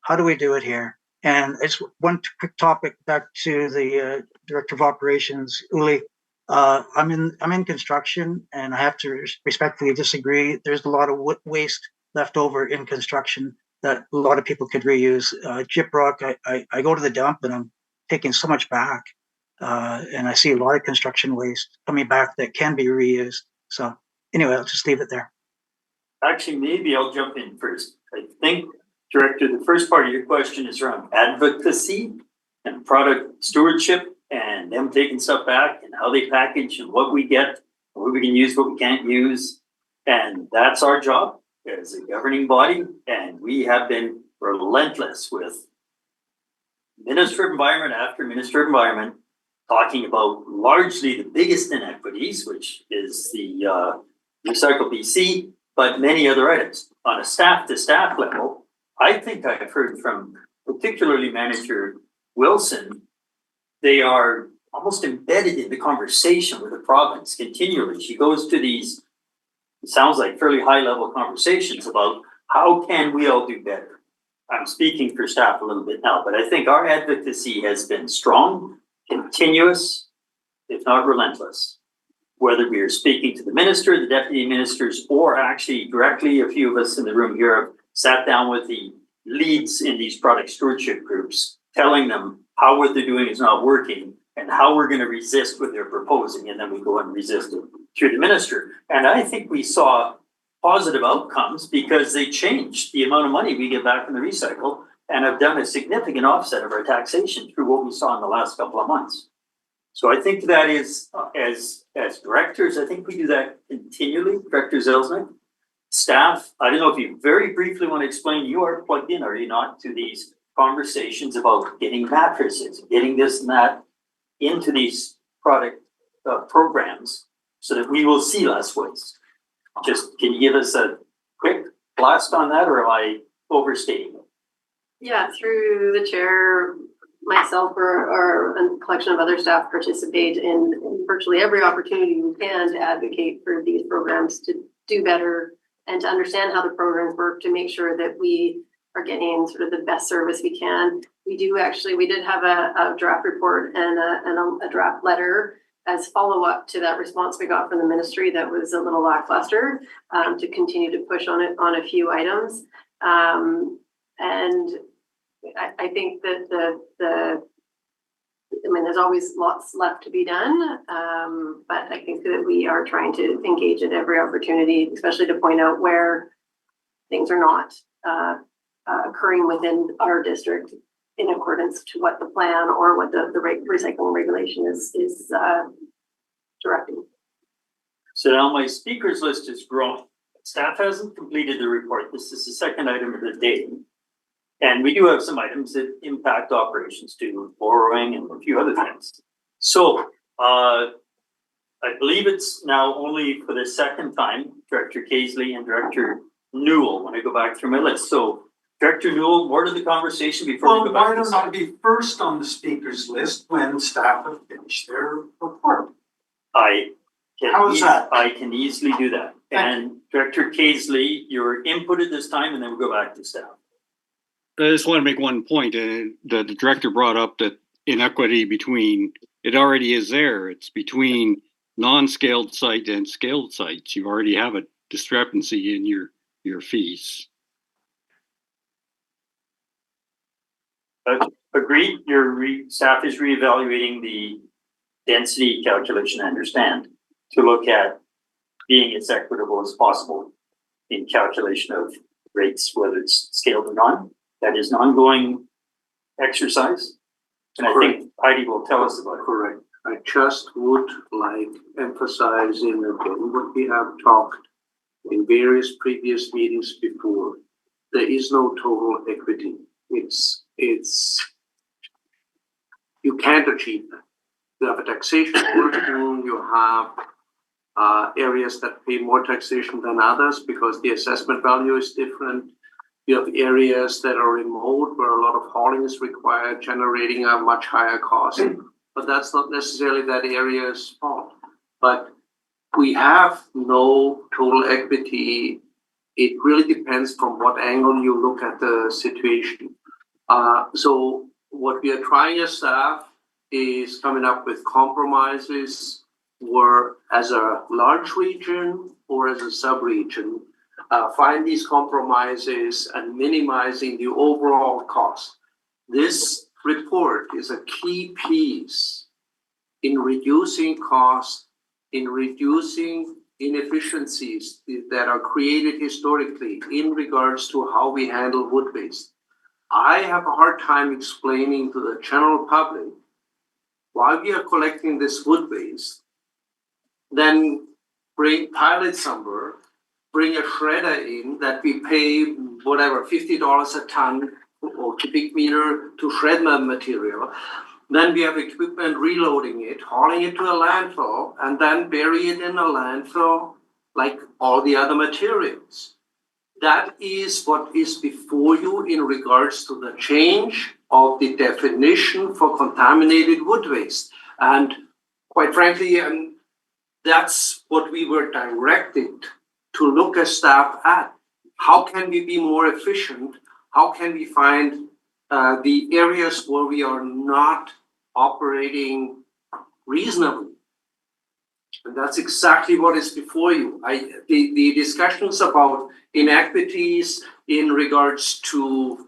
How do we do it here? And it's one quick topic back to the Director of Operations, Uli. I'm in construction, and I have to respectfully disagree. There's a lot of waste left over in construction that a lot of people could reuse. Gyprock, I go to the dump and I'm taking so much back, and I see a lot of construction waste coming back that can be reused. So anyway, I'll just leave it there. Actually, maybe I'll jump in first. I think, Director, the first part of your question is around advocacy and product stewardship and them taking stuff back and how they package and what we get, what we can use, what we can't use. And that's our job as a governing body. And we have been relentless with Minister of Environment after Minister of Environment talking about largely the biggest inequities, which is the Recycle BC, but many other items. On a staff to staff level, I think I've heard from particularly Manager Wilson, they are almost embedded in the conversation with the province continually. She goes to these, it sounds like fairly high level conversations about how can we all do better. I'm speaking for staff a little bit now, but I think our advocacy has been strong, continuous, if not relentless. Whether we are speaking to the minister, the deputy ministers, or actually directly, a few of us in the room here have sat down with the leads in these product stewardship groups, telling them how what they're doing is not working and how we're going to resist what they're proposing. And then we go and resist it through the minister. And I think we saw positive outcomes because they changed the amount of money we get back in the recycle and have done a significant offset of our taxation through what we saw in the last couple of months. So I think that is, as directors, I think we do that continually. Director Zelznick, staff, I don't know if you very briefly want to explain, you are plugged in, are you not, to these conversations about getting mattresses, getting this and that into these product programs so that we will see less waste. Just, can you give us a quick blast on that, or am I overstating it? Yeah, through the chair, myself or a collection of other staff participate in virtually every opportunity we can to advocate for these programs to do better and to understand how the programs work, to make sure that we are getting sort of the best service we can. We did have a draft report and a draft letter as follow-up to that response we got from the ministry that was a little lackluster, to continue to push on it on a few items. And I think that I mean, there's always lots left to be done, but I think that we are trying to engage at every opportunity, especially to point out where things are not occurring within our district in accordance to what the plan or what the recycling regulation is directing. So now my speakers list is growing. Staff hasn't completed the report. This is the second item of the day. And we do have some items that impact operations too, borrowing and a few other things. So I believe it's now only for the second time, Director Casely and Director Newell, when I go back through my list. So Director Newell, more to the conversation before we Well, go back. why don't I be first on the speakers list when staff have finished their report? How is that? I can easily do that. And Director Casely, your input at this time, and then we'll go back to staff. I just want to make one point. The director brought up that inequity between, it already is there. It's between non-scaled site and scaled sites. You already have a discrepancy in your fees. Agreed, your staff is reevaluating the density calculation, I understand, to look at being as equitable as possible in calculation of rates, whether it's scaled or not. That is an ongoing exercise. And I think Heidi will tell us about it. Correct. I just would like emphasizing again what we have talked in various previous meetings before. There is no total equity. It's you can't achieve that. You have a taxation pool, you have areas that pay more taxation than others because the assessment value is different. You have areas that are remote where a lot of hauling is required, generating a much higher cost. But that's not necessarily that area's fault. But we have no total equity. It really depends from what angle you look at the situation. So what we are trying as staff is coming up with compromises where as a large region or as a sub-region, find these compromises and minimizing the overall cost. This report is a key piece in reducing costs, in reducing inefficiencies that are created historically in regards to how we handle wood waste. I have a hard time explaining to the general public why we are collecting this wood waste, then pile it somewhere, bring a shredder in that we pay whatever, $50 a ton or cubic meter to shred my material. Then we have equipment reloading it, hauling it to a landfill, and then bury it in a landfill like all the other materials. That is what is before you in regards to the change of the definition for contaminated wood waste. And quite frankly, that's what we were directed to look as staff at. How can we be more efficient? How can we find the areas where we are not operating reasonably? And that's exactly what is before you. The discussions about inequities in regards to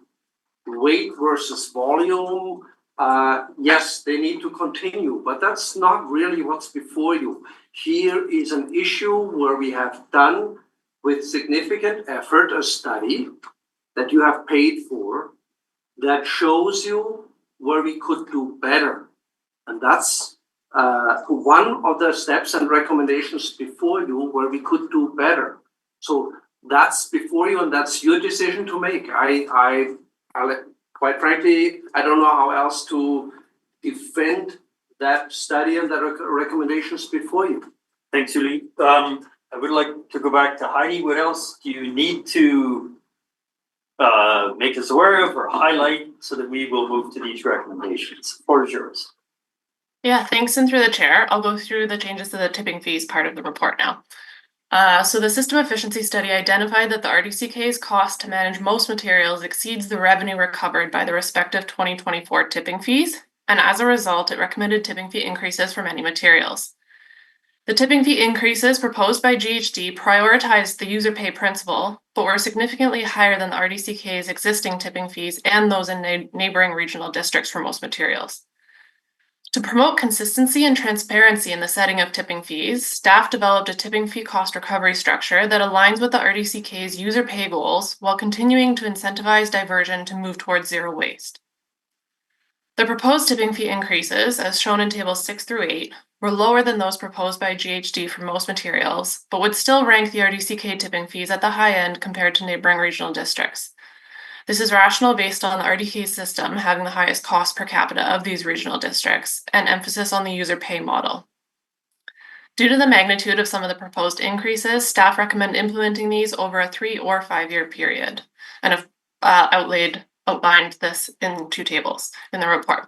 weight versus volume, yes, they need to continue, but that's not really what's before you. Here is an issue where we have done with significant effort a study that you have paid for that shows you where we could do better. And that's one of the steps and recommendations before you where we could do better. So that's before you and that's your decision to make. I quite frankly, I don't know how else to defend that study and the recommendations before you. Thanks, Julie. I would like to go back to Heidi. What else do you need to make us aware of or highlight so that we will move to these recommendations? The floor is yours. Yeah, thanks. And through the chair, I'll go through the changes to the tipping fees part of the report now. So the system efficiency study identified that the RDCK's cost to manage most materials exceeds the revenue recovered by the respective 2024 tipping fees. And as a result, it recommended tipping fee increases for many materials. The tipping fee increases proposed by GHD prioritized the user pay principle, but were significantly higher than the RDCK's existing tipping fees and those in neighboring regional districts for most materials. To promote consistency and transparency in the setting of tipping fees, staff developed a tipping fee cost recovery structure that aligns with the RDCK's user pay goals while continuing to incentivize diversion to move towards zero waste. The proposed tipping fee increases, as shown in tables 6 through 8, were lower than those proposed by GHD for most materials, but would still rank the RDCK tipping fees at the high end compared to neighboring regional districts. This is rational based on the RDK system having the highest cost per capita of these regional districts and emphasis on the user pay model. Due to the magnitude of some of the proposed increases, staff recommend implementing these over a 3 or 5 year period and have outlined this in 2 tables in the report.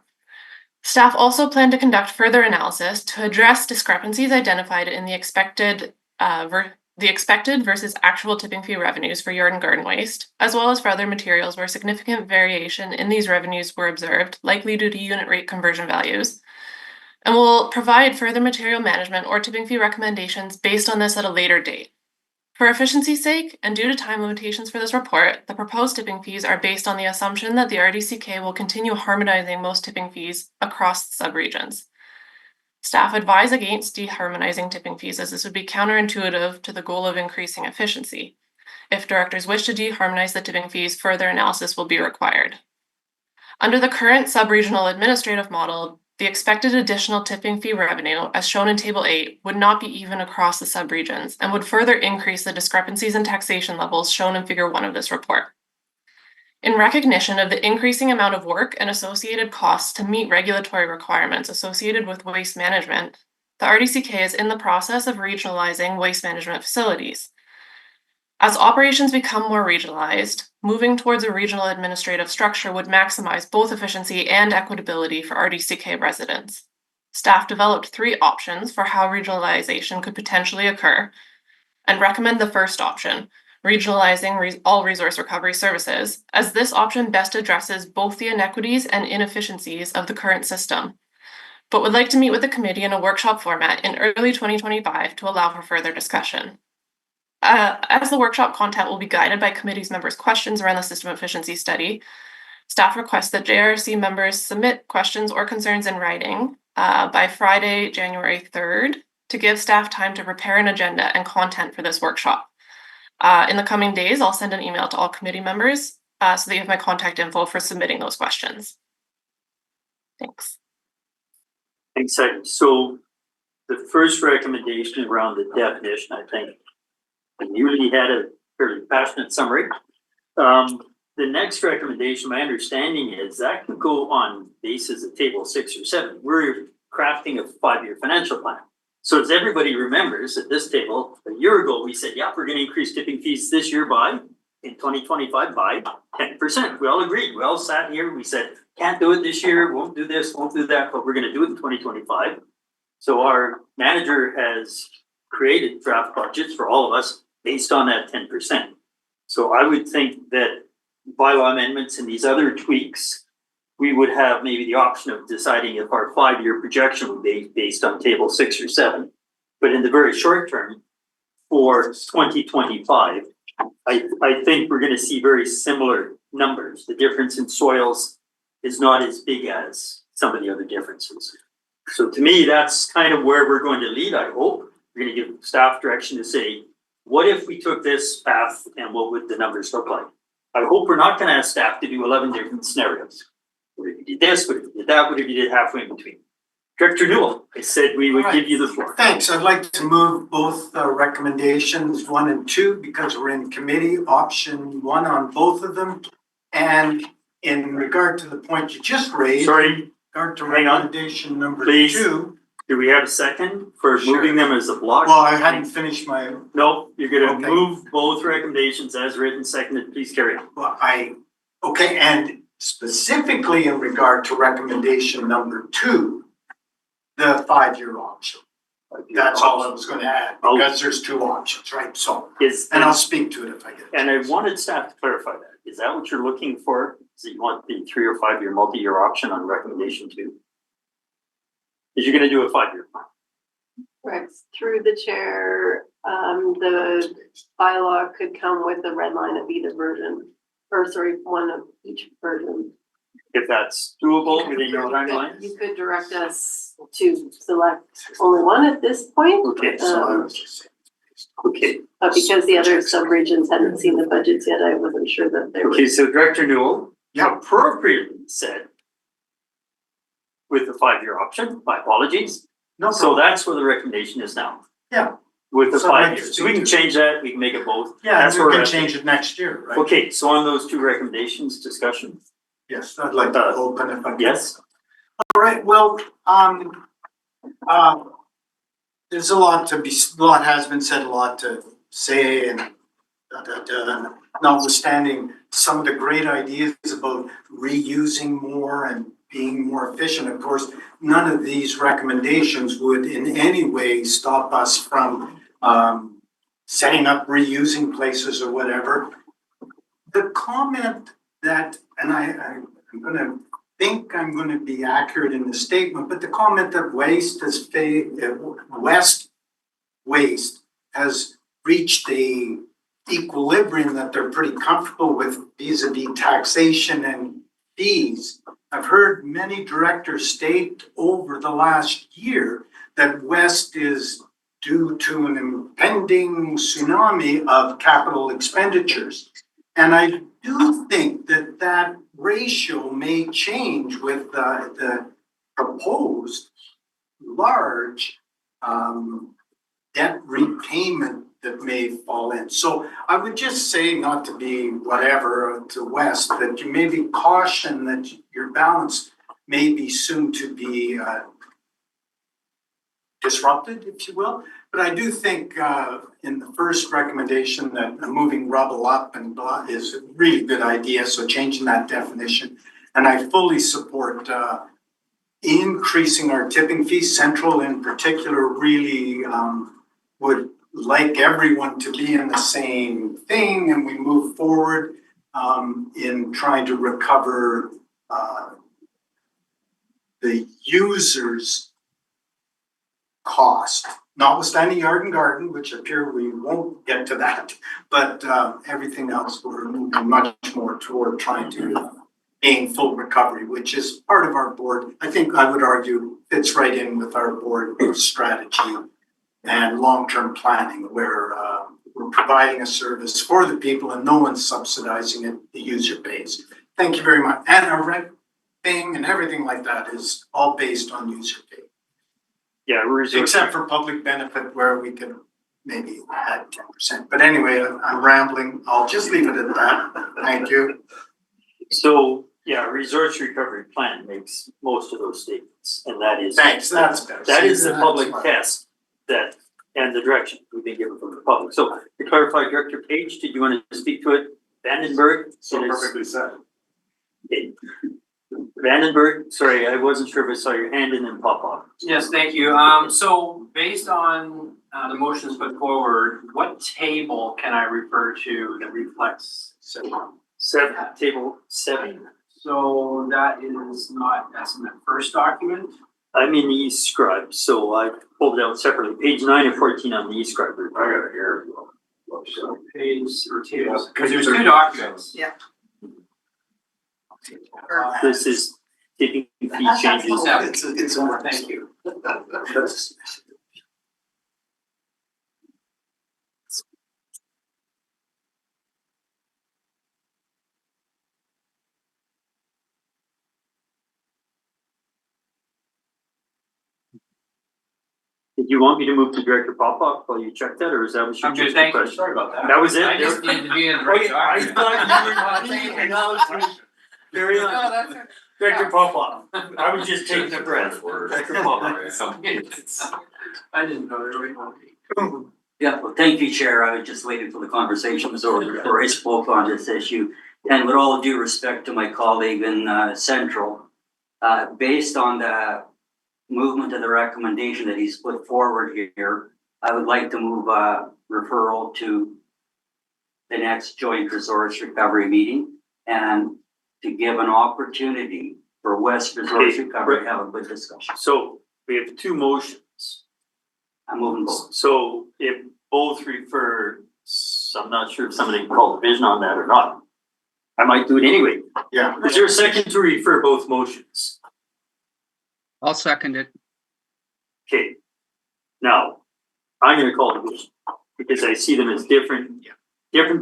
Staff also plan to conduct further analysis to address discrepancies identified in the expected versus actual tipping fee revenues for yard and garden waste, as well as for other materials where significant variation in these revenues were observed, likely due to unit rate conversion values, and will provide further material management or tipping fee recommendations based on this at a later date. For efficiency's sake, and due to time limitations for this report, the proposed tipping fees are based on the assumption that the RDCK will continue harmonizing most tipping fees across subregions. Staff advise against deharmonizing tipping fees as this would be counterintuitive to the goal of increasing efficiency. If directors wish to deharmonize the tipping fees, further analysis will be required. Under the current subregional administrative model, the expected additional tipping fee revenue, as shown in Table 8, would not be even across the subregions and would further increase the discrepancies in taxation levels shown in Figure 1 of this report. In recognition of the increasing amount of work and associated costs to meet regulatory requirements associated with waste management, the RDCK is in the process of regionalizing waste management facilities. As operations become more regionalized, moving towards a regional administrative structure would maximize both efficiency and equitability for RDCK residents. Staff developed 3 options for how regionalization could potentially occur and recommend the first option, regionalizing all resource recovery services, as this option best addresses both the inequities and inefficiencies of the current system, but would like to meet with the committee in a workshop format in early 2025 to allow for further discussion. As the workshop content will be guided by committee's members' questions around the system efficiency study, staff requests that JRC members submit questions or concerns in writing by Friday, January 3rd, to give staff time to prepare an agenda and content for this workshop. In the coming days, I'll send an email to all committee members so that you have my contact info for submitting those questions. Thanks. Thanks. So the first recommendation around the definition, I think, you really had a fairly passionate summary. The next recommendation, my understanding is that can go on basis of Table 6 or 7. We're crafting a 5-year financial plan. So as everybody remembers at this table, a year ago, we said, yeah, we're going to increase tipping fees this year in 2025 by 10%. We all agreed. We all sat here. We said, can't do it this year. Won't do this, won't do that, but we're going to do it in 2025. So our manager has created draft budgets for all of us based on that 10%. So I would think that bylaw amendments and these other tweaks, we would have maybe the option of deciding if our 5-year projection would be based on Table 6 or 7. But in the very short term, for 2025, I think we're going to see very similar numbers. The difference in soils is not as big as some of the other differences. So to me, that's kind of where we're going to lead, I hope. We're going to give staff direction to say, what if we took this path and what would the numbers look like? I hope we're not going to ask staff to do 11 different scenarios. What if you did this? What if you did that? What if you did halfway in between? Director Newell, I said we would give you the floor. Thanks. I'd like to move both recommendations 1 and 2 because we're in committee, option 1 on both of them. And in regard to the point you just raised, sorry, regard to hang on. recommendation number Please. 2. Do we have a second for moving them as a block? Well, I hadn't finished my. No, you're going to Okay. move both recommendations as written, seconded. Please carry on. Well, okay, and specifically in regard to recommendation number 2, the 5-year option. That's all I was gonna add, because there's 2 options, right? So, and I'll speak to it if I get it. And I wanted staff to clarify that. Is that what you're looking for? Is that you want the 3 or 5 year multi-year option on recommendation 2? Is you're gonna do a 5-year plan? Correct. Through the chair, the bylaw could come with a red line of either version, or sorry, one of each version. If that's doable within your timeline. You could direct us to select only one at this point. Okay, okay. But because the other sub-regions hadn't seen the budgets yet, I wasn't sure that they were. Okay, so Director Newell appropriately said with the 5-year option, my apologies. No So that's where the recommendation is now. Yeah. With the So 5 years. So we can change that, we can make it both. Yeah, That's and where we we're can at. change it next year, right? Okay, so on those two recommendations, discussion, Yes, I'd like to open if I can. yes? All right, well, there's a lot has been said, a lot to say, and notwithstanding some of the great ideas about reusing more and being more efficient, of course, none of these recommendations would in any way stop us from setting up reusing places or whatever. The comment that, and I'm gonna be accurate in the statement, but the comment that West Waste has reached a equilibrium that they're pretty comfortable with vis-a-vis taxation and fees. I've heard many directors state over the last year that West is due to an impending tsunami of capital expenditures. And I do think that that ratio may change with the proposed large debt repayment that may fall in. So I would just say, not to be whatever to West, that you may be cautioned that your balance may be soon to be disrupted, if you will. But I do think in the first recommendation that moving rubble up and blah is a really good idea, so changing that definition. And I fully support increasing our tipping fees. Central in particular really would like everyone to be in the same thing, and we move forward in trying to recover the user's cost, notwithstanding yard and garden, which appear we won't get to that, but everything else we're moving much more toward trying to gain full recovery, which is part of our board. I think I would argue fits right in with our board strategy and long-term planning, where we're providing a service for the people and no one's subsidizing it, the user pays. Thank you very much. And our rent thing and everything like that is all based on user pay. Yeah, Except for public benefit where we could maybe add 10%. But anyway, I'm rambling. I'll just leave it at that. Thank you. So, yeah, resource recovery plan makes most of those statements, and that is. Thanks, that's better. That is the That's public smart. test that, and the direction we've been given from the public. So to clarify, Director Page, did you want to speak to it? Vandenberg? So It is- perfectly said. Okay. Vandenberg, sorry, I wasn't sure if I saw your hand and then pop off. Yes, thank you. So based on the motions put forward, what table can I refer to that reflects? Table 7. So that is not, that's in the first document? I'm in the e-scribe, so I pulled it out separately. Page 9 and 14 on the e-scribe. I got it here. So page or tables, because there's two documents. Yeah. This is tipping fee changes. Yeah, it's over, thank you. Did you want me to move to Director Popoff while you check that, or is that what you I'm just good, thank you, question? sorry about that. That was it? I just needed to be in the Oh, right yeah, I document. thought you were acknowledging. Very No, on. that's okay. Director Popoff, I was just taking a breath. Director Popoff. I didn't know there was one. Yeah, well, thank you, Chair. I was just waiting for the conversation was over before I spoke on this issue. And with all due respect to my colleague in Central, based on the movement of the recommendation that he's put forward here, I would like to move referral to the next joint resource recovery meeting and to give an opportunity for West Resource Okay, Recovery to have a good discussion. So we have two motions. I'm moving both. So if both refer, I'm not sure if somebody can call division on that or not. I might do it anyway. Yeah. Is there a second to refer both motions? I'll second it. Okay. Now, I'm gonna call division because I see them as different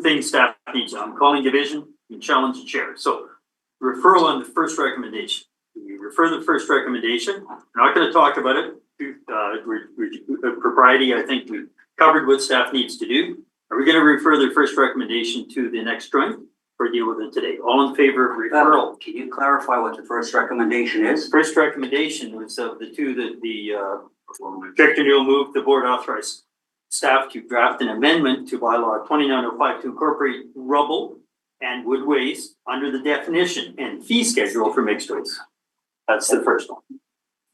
things staff needs. I'm calling division and challenge the chair. So referral on the first recommendation. We refer the first recommendation. We're not gonna talk about it. Propriety, I think we covered what staff needs to do. Are we gonna refer the first recommendation to the next joint or deal with it today? All in favor of referral? Can you clarify what the first recommendation is? First recommendation was of the two that the Director Newell moved, the board authorized staff to draft an amendment to bylaw 2905 to incorporate rubble and wood waste under the definition and fee schedule for mixed waste. That's the first one.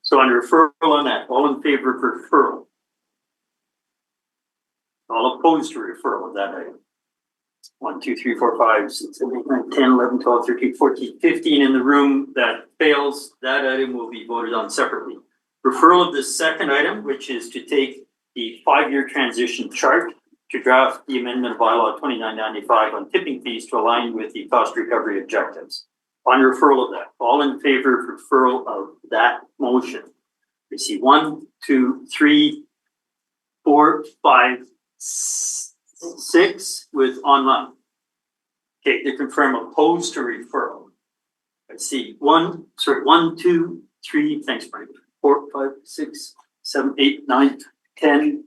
So on referral on that, all in favor of referral? All opposed to referral of that item? 1, 2, 3, 4, 5, 6, 7, 8, 9, 10, 11, 12, 13, 14, 15 in the room. That fails. That item will be voted on separately. Referral of the second item, which is to take the 5-year transition chart to draft the amendment of bylaw 2995 on tipping fees to align with the cost recovery objectives. On referral of that, all in favor of referral of that motion? We see 1, 2, 3, 4, 5, 6 with online. Okay, to confirm opposed to referral. I see 1, 2, 3, thanks, Frank. 4, 5, 6, 7, 8, 9, 10.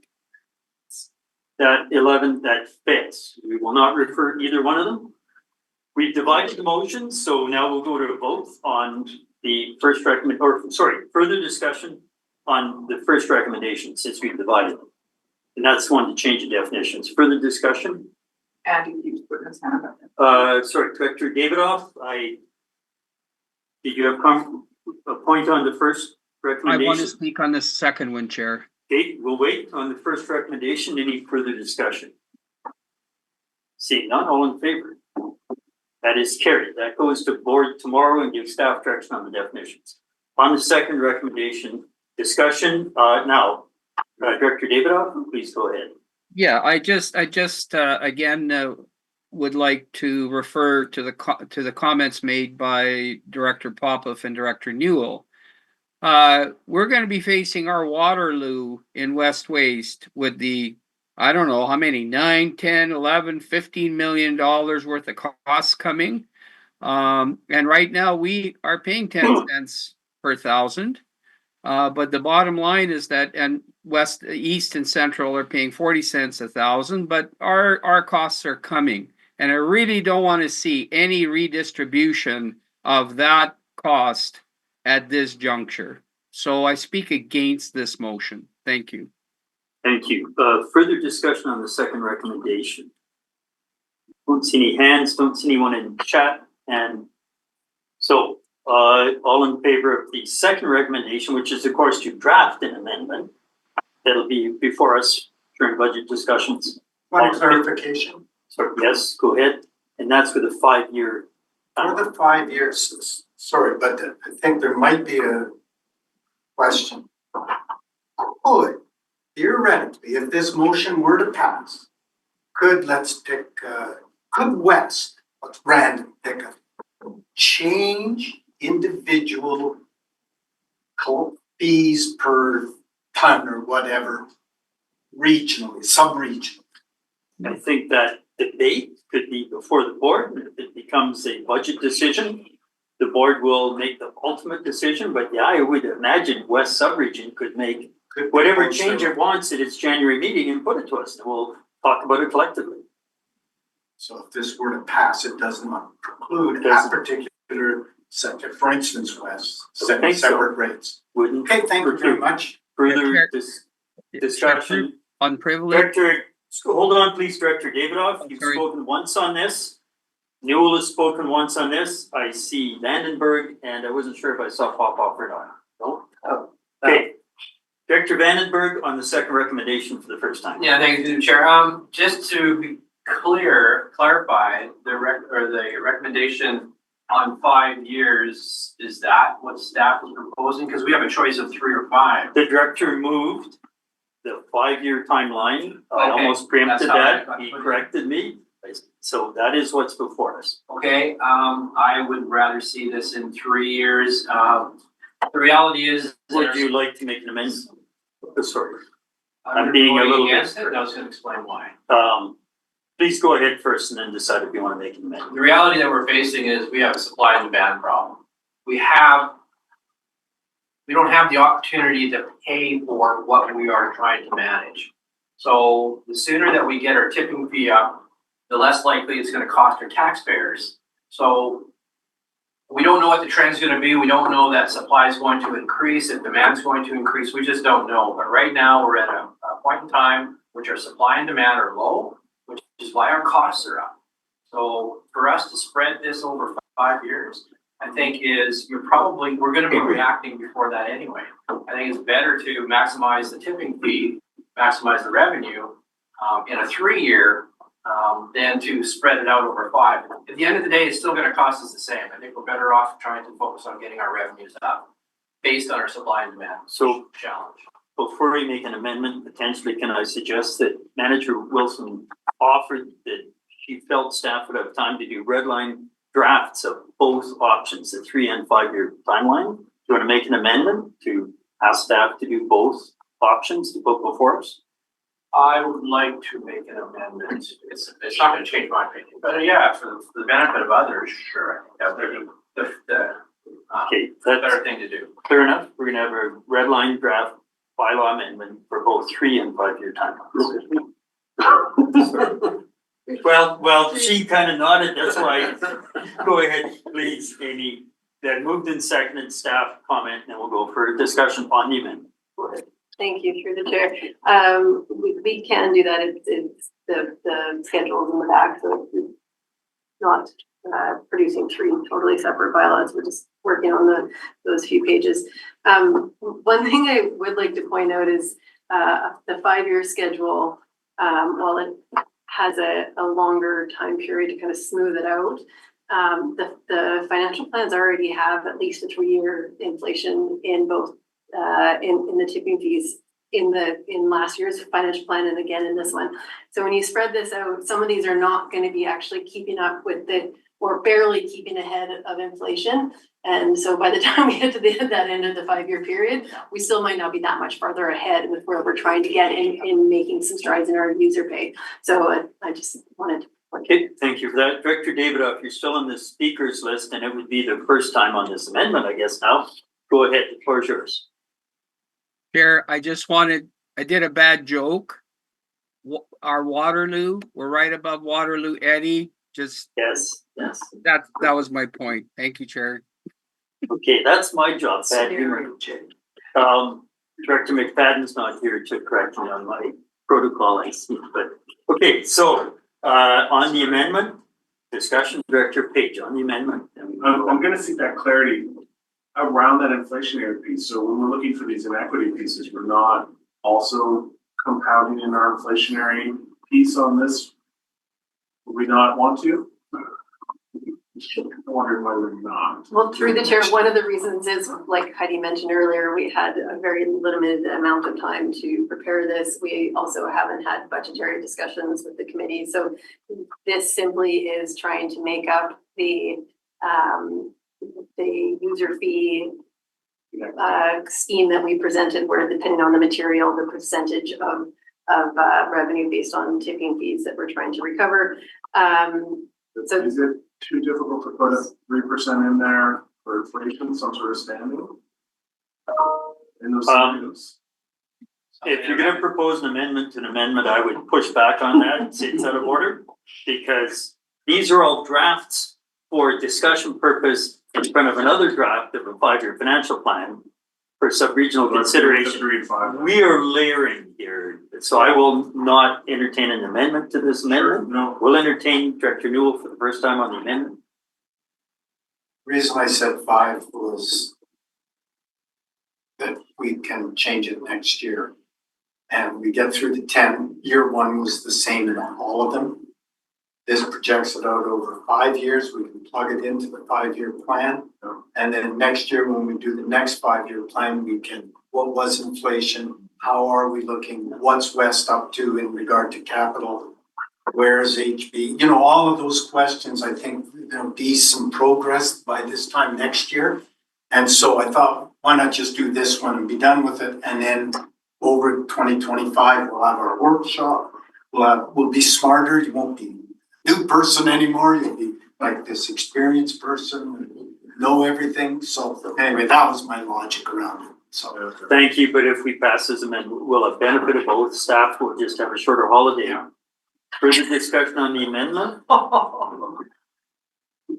That 11, that fits. We will not refer either one of them. We've divided the motions, so now we'll go to a vote on the first further discussion on the first recommendation since we've divided them. And that's the one to change the definitions. Further discussion? Andy keeps putting his hand up. Director Davidoff, did you have a point on the first I recommendation? want to speak on the second one, Chair. Okay, we'll wait on the first recommendation. Any further discussion? Seeing none, all in favor? That is carried. That goes to board tomorrow and gives staff direction on the definitions. On the second recommendation, discussion, now, Director Davidoff, please go ahead. Yeah, I just again would like to refer to the comments made by Director Popoff and Director Newell. We're going to be facing our Waterloo in West Waste with the, I don't know how many, 9, 10, 11, 15 million dollars worth of costs coming. And right now we are paying 10 cents per thousand. But the bottom line is that, and West, East and Central are paying 40 cents a thousand, but our costs are coming. And I really don't want to see any redistribution of that cost at this juncture. So I speak against this motion. Thank you. Thank you. Further discussion on the second recommendation. Don't see any hands, don't see anyone in chat. And so all in favor of the second recommendation, which is of course to draft an amendment that'll be before us during budget discussions. One clarification. Sorry, yes, go ahead. And that's with a 5-year. For the 5 years, sorry, but I think there might be a question. Could, theoretically, if this motion were to pass, could West, let's random pick up, change individual fees per ton or whatever regionally, sub-regionally? I think that debate could be before the board. If it becomes a budget decision, the board will make the ultimate decision. But yeah, I would imagine West Subregion could make whatever change it wants at its January meeting and put it to us, and we'll talk about it collectively. So if this were to pass, it does not preclude that particular sector, for instance, West, setting separate rates. Wouldn't. Okay, thank you very much. Further discussion. On privilege. Director, hold on, please, Director Davidoff. You've spoken once on this. Newell has spoken once on this. I see Vandenberg, and I wasn't sure if I saw Popoff or not. No? Okay. Director Vandenberg on the second recommendation for the first time. Yeah, thank you, Chair. Just to be clarify the recommendation on 5 years, is that what staff was proposing? Because we have a choice of 3 or 5. The director moved the 5-year timeline. I Okay, almost preempted that's how I that. got He put in. corrected me. So that is what's before us. Okay, I would rather see this in 3 years. The reality is. Would you like to make an amendment? Sorry. I'm being a little bit- against it, and I was gonna explain why. Please go ahead first and then decide if you want to make an amendment. The reality that we're facing is we have a supply and demand problem. We don't have the opportunity to pay for what we are trying to manage. So the sooner that we get our tipping fee up, the less likely it's gonna cost our taxpayers. So we don't know what the trend's gonna be. We don't know that supply is going to increase, if demand's going to increase. We just don't know. But right now, we're at a point in time which our supply and demand are low, which is why our costs are up. So for us to spread this over 5 years, I think we're gonna be reacting before that anyway. I think it's better to maximize the tipping fee, maximize the revenue, in a 3-year, than to spread it out over 5. At the end of the day, it's still gonna cost us the same. I think we're better off trying to focus on getting our revenues up based on our supply and demand So challenge. before we make an amendment, potentially, can I suggest that Manager Wilson offered that she felt staff would have time to do red line drafts of both options, the 3 and 5-year timeline? Do you want to make an amendment to ask staff to do both options to put before us? I would like to make an amendment. It's not gonna change my opinion, but yeah, for the benefit of others, sure, I think that's Okay, the that's better thing to do. clear enough. We're gonna have a red line draft bylaw amendment for both 3 and 5-year timelines. Well, she kind of nodded, that's why. Go ahead, please, Amy. Then moved and seconded, staff comment, and then we'll go for discussion on the amendment. Go ahead. Thank you through the chair. We can do that. It's the schedules in the back, so it's not producing 3 totally separate bylaws. We're just working on those few pages. One thing I would like to point out is the 5-year schedule, while it has a longer time period to kind of smooth it out, the financial plans already have at least a 3-year inflation in both in the tipping fees in last year's financial plan and again in this one. So when you spread this out, some of these are not going to be actually keeping up with or barely keeping ahead of inflation. And so by the time we get to that end of the 5-year period, we still might not be that much farther ahead with where we're trying to get in making some strides in our user pay. So I just wanted to. Okay, thank you for that. Director Davidoff, you're still on the speakers list, and it would be the first time on this amendment, I guess now. Go ahead, the floor is yours. Chair, I did a bad joke. Our Waterloo, we're right above Waterloo, Eddie, Yes. that was my point. Thank you, Chair. Okay, that's my job, bad humor. Director McFadden's not here to correct me on my protocol, I see, but, okay, so, on the amendment, discussion, Director Page on the amendment. I'm gonna seek that clarity around that inflationary piece. So when we're looking for these inequity pieces, we're not also compounding in our inflationary piece on this. Would we not want to? I'm wondering why we're not. Well, through the chair, one of the reasons is, like Heidi mentioned earlier, we had a very limited amount of time to prepare this. We also haven't had budgetary discussions with the committee. So this simply is trying to make up the user fee scheme that we presented, where depending on the material, the percentage of revenue based on tipping fees that we're trying to recover. So is it too difficult to put a 3% in there for inflation, some sort of standing? In those scenarios? If you're gonna propose an amendment to an amendment, I would push back on that and say it's out of order, because these are all drafts for discussion purpose in front of another draft of a 5-year financial plan for sub-regional consideration. We are layering here, so I will not entertain an amendment to this amendment. No. We'll entertain Director Newell for the first time on the amendment. Reason I said 5 was that we can change it next year. And we get through the 10, year 1 was the same in all of them. This projects it out over 5 years. We can plug it into the 5-year plan. And then next year, when we do the next 5-year plan, we can, what was inflation? How are we looking? What's West up to in regard to capital? Where is HB? You know, all of those questions, I think there'll be some progress by this time next year. And so I thought, why not just do this one and be done with it? And then over 2025, we'll have our workshop. We'll be smarter. You won't be a new person anymore. You'll be like this experienced person, know everything. So anyway, that was my logic around it. So Thank you, but if we pass this amendment, will it benefit of both? Staff will just have a shorter holiday. Yeah. Further discussion on the amendment?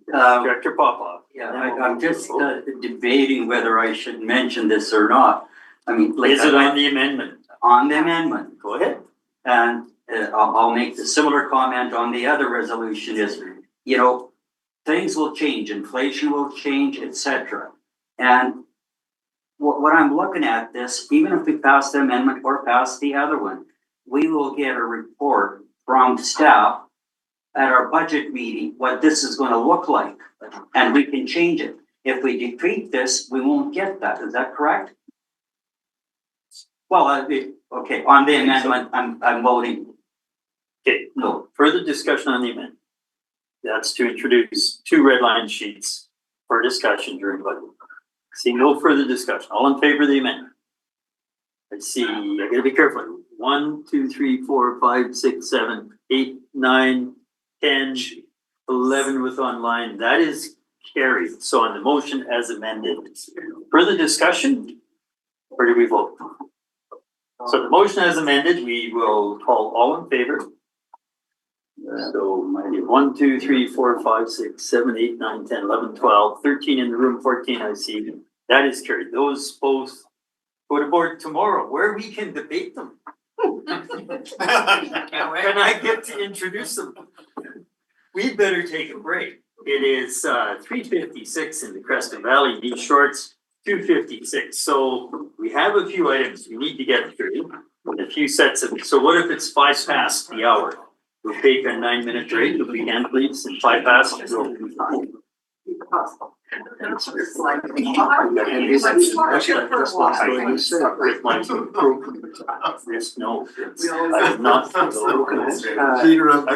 Director Popoff. Yeah, I'm just debating whether I should mention this or not. I mean, like. Is it on the amendment? On the amendment. Go ahead. And I'll make the similar comment on the other resolution is, you know, things will change, inflation will change, etc. And what I'm looking at this, even if we pass the amendment or pass the other one, we will get a report from staff at our budget meeting, what this is gonna look like, and we can change it. If we defeat this, we won't get that, is that correct? Well, okay, on the amendment, I'm voting. Okay, no, further discussion on the amendment. That's to introduce 2 red line sheets for discussion during budget. See no further discussion. All in favor of the amendment? Let's see, I gotta be careful. 1, 2, 3, 4, 5, 6, 7, 8, 9, 10, 11 with online. That is carried. So on the motion as amended. Further discussion? Or do we vote? So the motion as amended, we will call all in favor. So my 1, 2, 3, 4, 5, 6, 7, 8, 9, 10, 11, 12, 13 in the room, 14 I see. That is carried. Those both go to board tomorrow where we can debate them. And I get to introduce them. We better take a break. It is 3:56 in the Creston Valley, these shorts 2:56. So we have a few items we need to get through, a few sets of, so what if it's 5 past the hour? We'll take a 9-minute break if we can, please, and 5 past, we'll be fine. No, I'm not. Leader of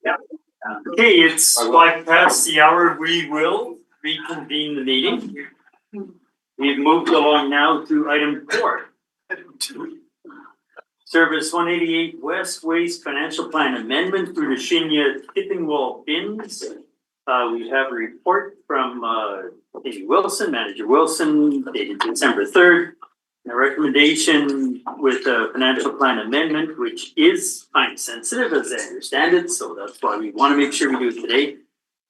Okay, it's like past the hour. We will reconvene the meeting. We've moved along now to item 4. Service 188 West Waste Financial Plan Amendment through the Shinya Tipping Wall Bins. We have a report from Amy Wilson, Manager Wilson, dated December 3rd. And a recommendation with a financial plan amendment, which is time sensitive as I understand it, so that's why we want to make sure we do it today.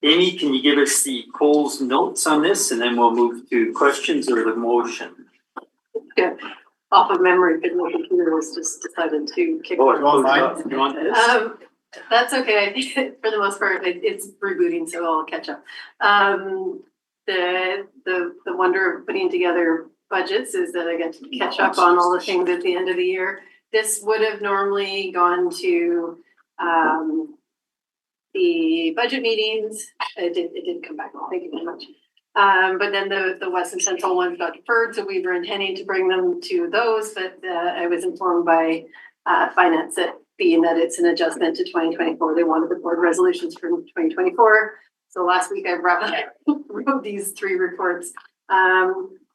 Amy, can you give us the Coles notes on this, and then we'll move to questions or the motion? Yeah, off of memory, but my computer was just decided to kick. Oh, you want this? That's okay. I think for the most part, it's rebooting, so I'll catch up. The wonder of putting together budgets is that I get to catch up on all the things at the end of the year. This would have normally gone to the budget meetings. It did come back. Thank you very much. But then the West and Central ones got deferred, so we were intending to bring them to those, but I was informed by finance that being that it's an adjustment to 2024, they wanted the board resolutions for 2024. So last week I wrote these 3 reports.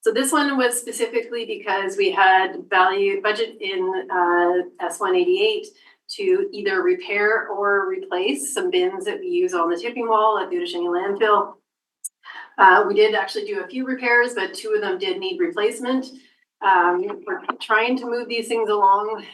So this one was specifically because we had budget in S188 to either repair or replace some bins that we use on the tipping wall at the Udashini landfill. We did actually do a few repairs, but 2 of them did need replacement. We're trying to move these things along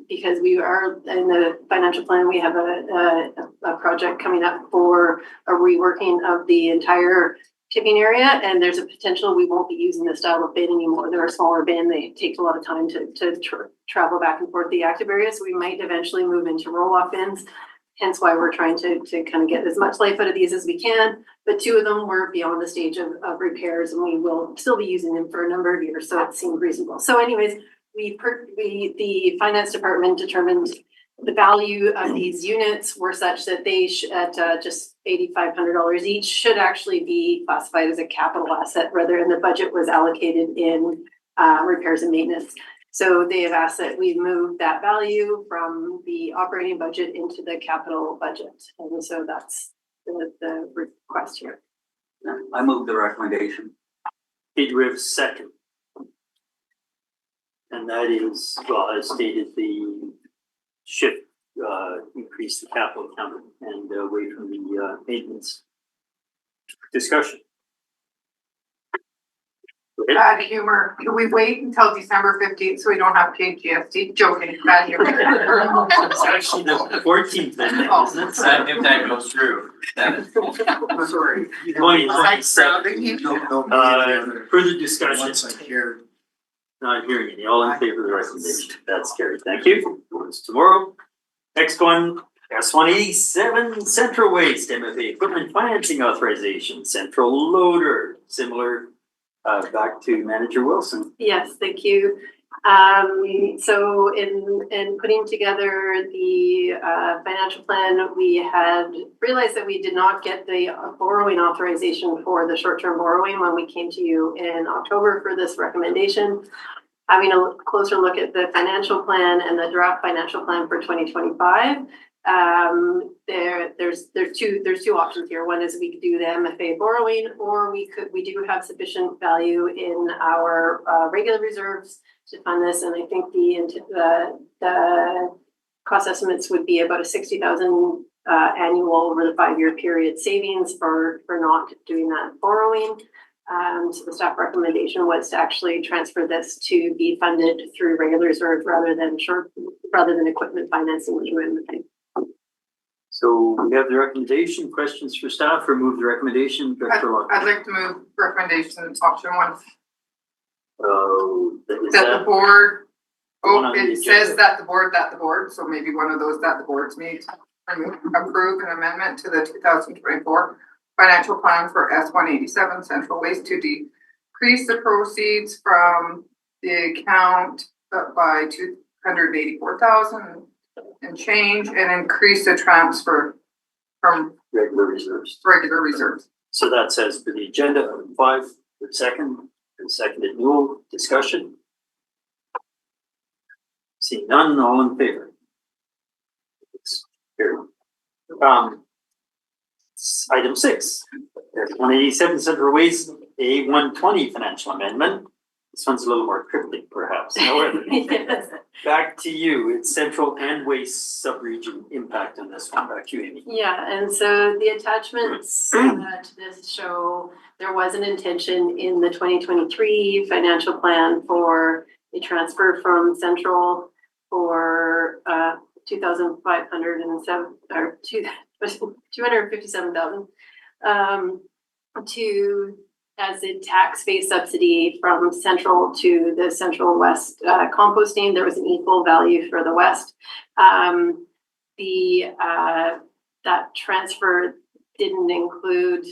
because we are in the financial plan. We have a project coming up for a reworking of the entire tipping area, and there's a potential we won't be using this style of bin anymore. They're a smaller bin. They take a lot of time to travel back and forth the active area, so we might eventually move into roll-off bins. Hence why we're trying to kind of get as much life out of these as we can. But 2 of them were beyond the stage of repairs, and we will still be using them for a number of years, so it seemed reasonable. So anyways, the finance department determined the value of these units were such that they at just $8,500 each should actually be classified as a capital asset rather than the budget was allocated in repairs and maintenance. So they have asked that we move that value from the operating budget into the capital budget. And so that's the request here. I move the recommendation. Did we have a second? And that is, well, as stated, the shift, increase the capital account and away from the maintenance. Discussion. Bad humor. Can we wait until December 15th so we don't have paid GST? Joking, bad humor. It's actually the 14th then, isn't it? If that goes through, that is. Sorry. Further discussion. Once I hear. Not hearing any. All in favor of the recommendation? That's carried. Thank you. It's tomorrow. Next one, S187 Central Waste MFA Equipment Financing Authorization, Central Loader, similar. Back to Manager Wilson. Yes, thank you. So in putting together the financial plan, we had realized that we did not get the borrowing authorization for the short-term borrowing when we came to you in October for this recommendation. Having a closer look at the financial plan and the draft financial plan for 2025, there's two options here. One is we could do the MFA borrowing, or we do have sufficient value in our regular reserves to fund this. And I think the cost estimates would be about a 60,000 annual over the 5-year period savings for not doing that borrowing. So the staff recommendation was to actually transfer this to be funded through regular reserve rather than equipment financing through MFA. So we have the recommendation. Questions for staff, or move the recommendation? I'd like to move recommendation option 1. That the board, it says that the board, so maybe one of those that the boards meet, approve an amendment to the 2024 financial plan for S187 Central Waste to decrease the proceeds from the account by 284,000 and change, and increase the transfer from regular reserves. So that says for the agenda, 5 for second, and seconded Newell. Discussion. See none, all in favor. It's carried. Item 6, 187 Central Waste A120 financial amendment. This one's a little more cryptic perhaps, however. Back to you, it's central and waste subregion impact on this one, back to you, Amy. Yeah, and so the attachments to this show, there was an intention in the 2023 financial plan for a transfer from central for 2,507 or 257,000 to as a tax-based subsidy from central to the central west composting. There was an equal value for the west. That transfer didn't include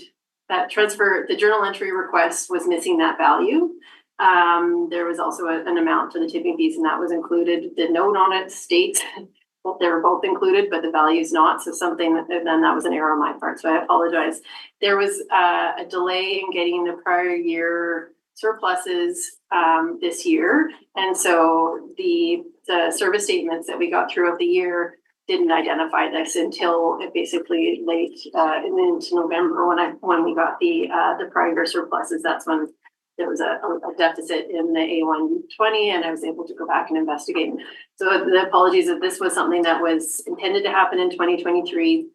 that transfer. The journal entry request was missing that value. There was also an amount for the tipping fees, and that was included. The note on it states they were both included, but the value's not. So then that was an error on my part. So I apologize. There was a delay in getting the prior year surpluses this year, and so the service statements that we got throughout the year didn't identify this until basically late into November when we got the prior year surpluses. That's when there was a deficit in the A120, and I was able to go back and investigate. So the apologies that this was something that was intended to happen in 2023.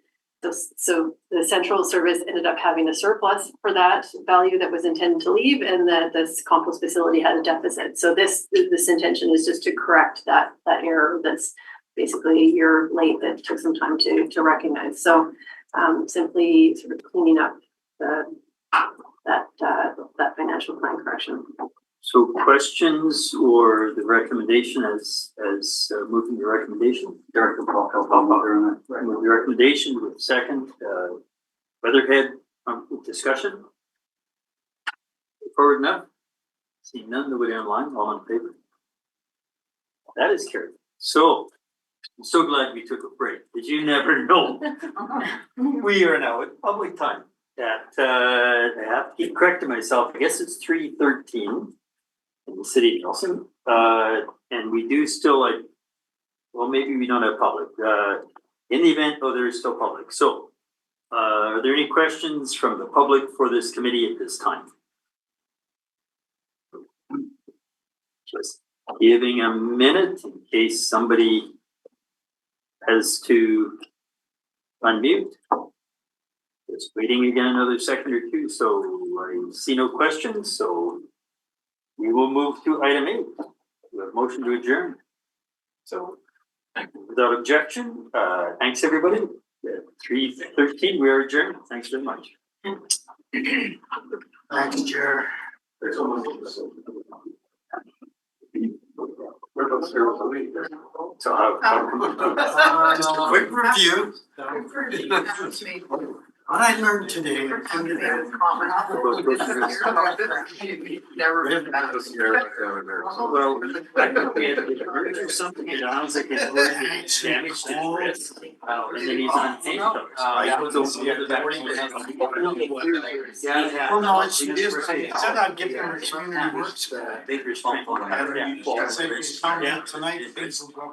So the central service ended up having a surplus for that value that was intended to leave, and that this compost facility had a deficit. So this intention is just to correct that error that's basically a year late that took some time to recognize. So simply sort of cleaning up that financial plan correction. So questions or the recommendation as moving the recommendation? Director Paul, move the recommendation with second, Weatherhead discussion. Forward enough? Seeing none, nobody online, all in favor? That is carried. So, I'm so glad we took a break, because you never know. We are now at public time. That I have to keep correcting myself. I guess it's 3:13 in the city of Nelson. And we do still well, maybe we don't have public. In the event, there is still public. So, are there any questions from the public for this committee at this time? Just giving a minute in case somebody has to unmute. Just waiting again another second or two, so I see no questions, so we will move to item 8. We have a motion to adjourn. So, without objection, thanks everybody. At 3:13, we are adjourned. Thanks very much. Thanks, Chair. So how just a quick review. What I learned today. Well, something it sounds like it's damage to the wrist, and then he's on handcuffs. Well, no, it's not giving them community works back. Big responsibility. Tonight, things will go.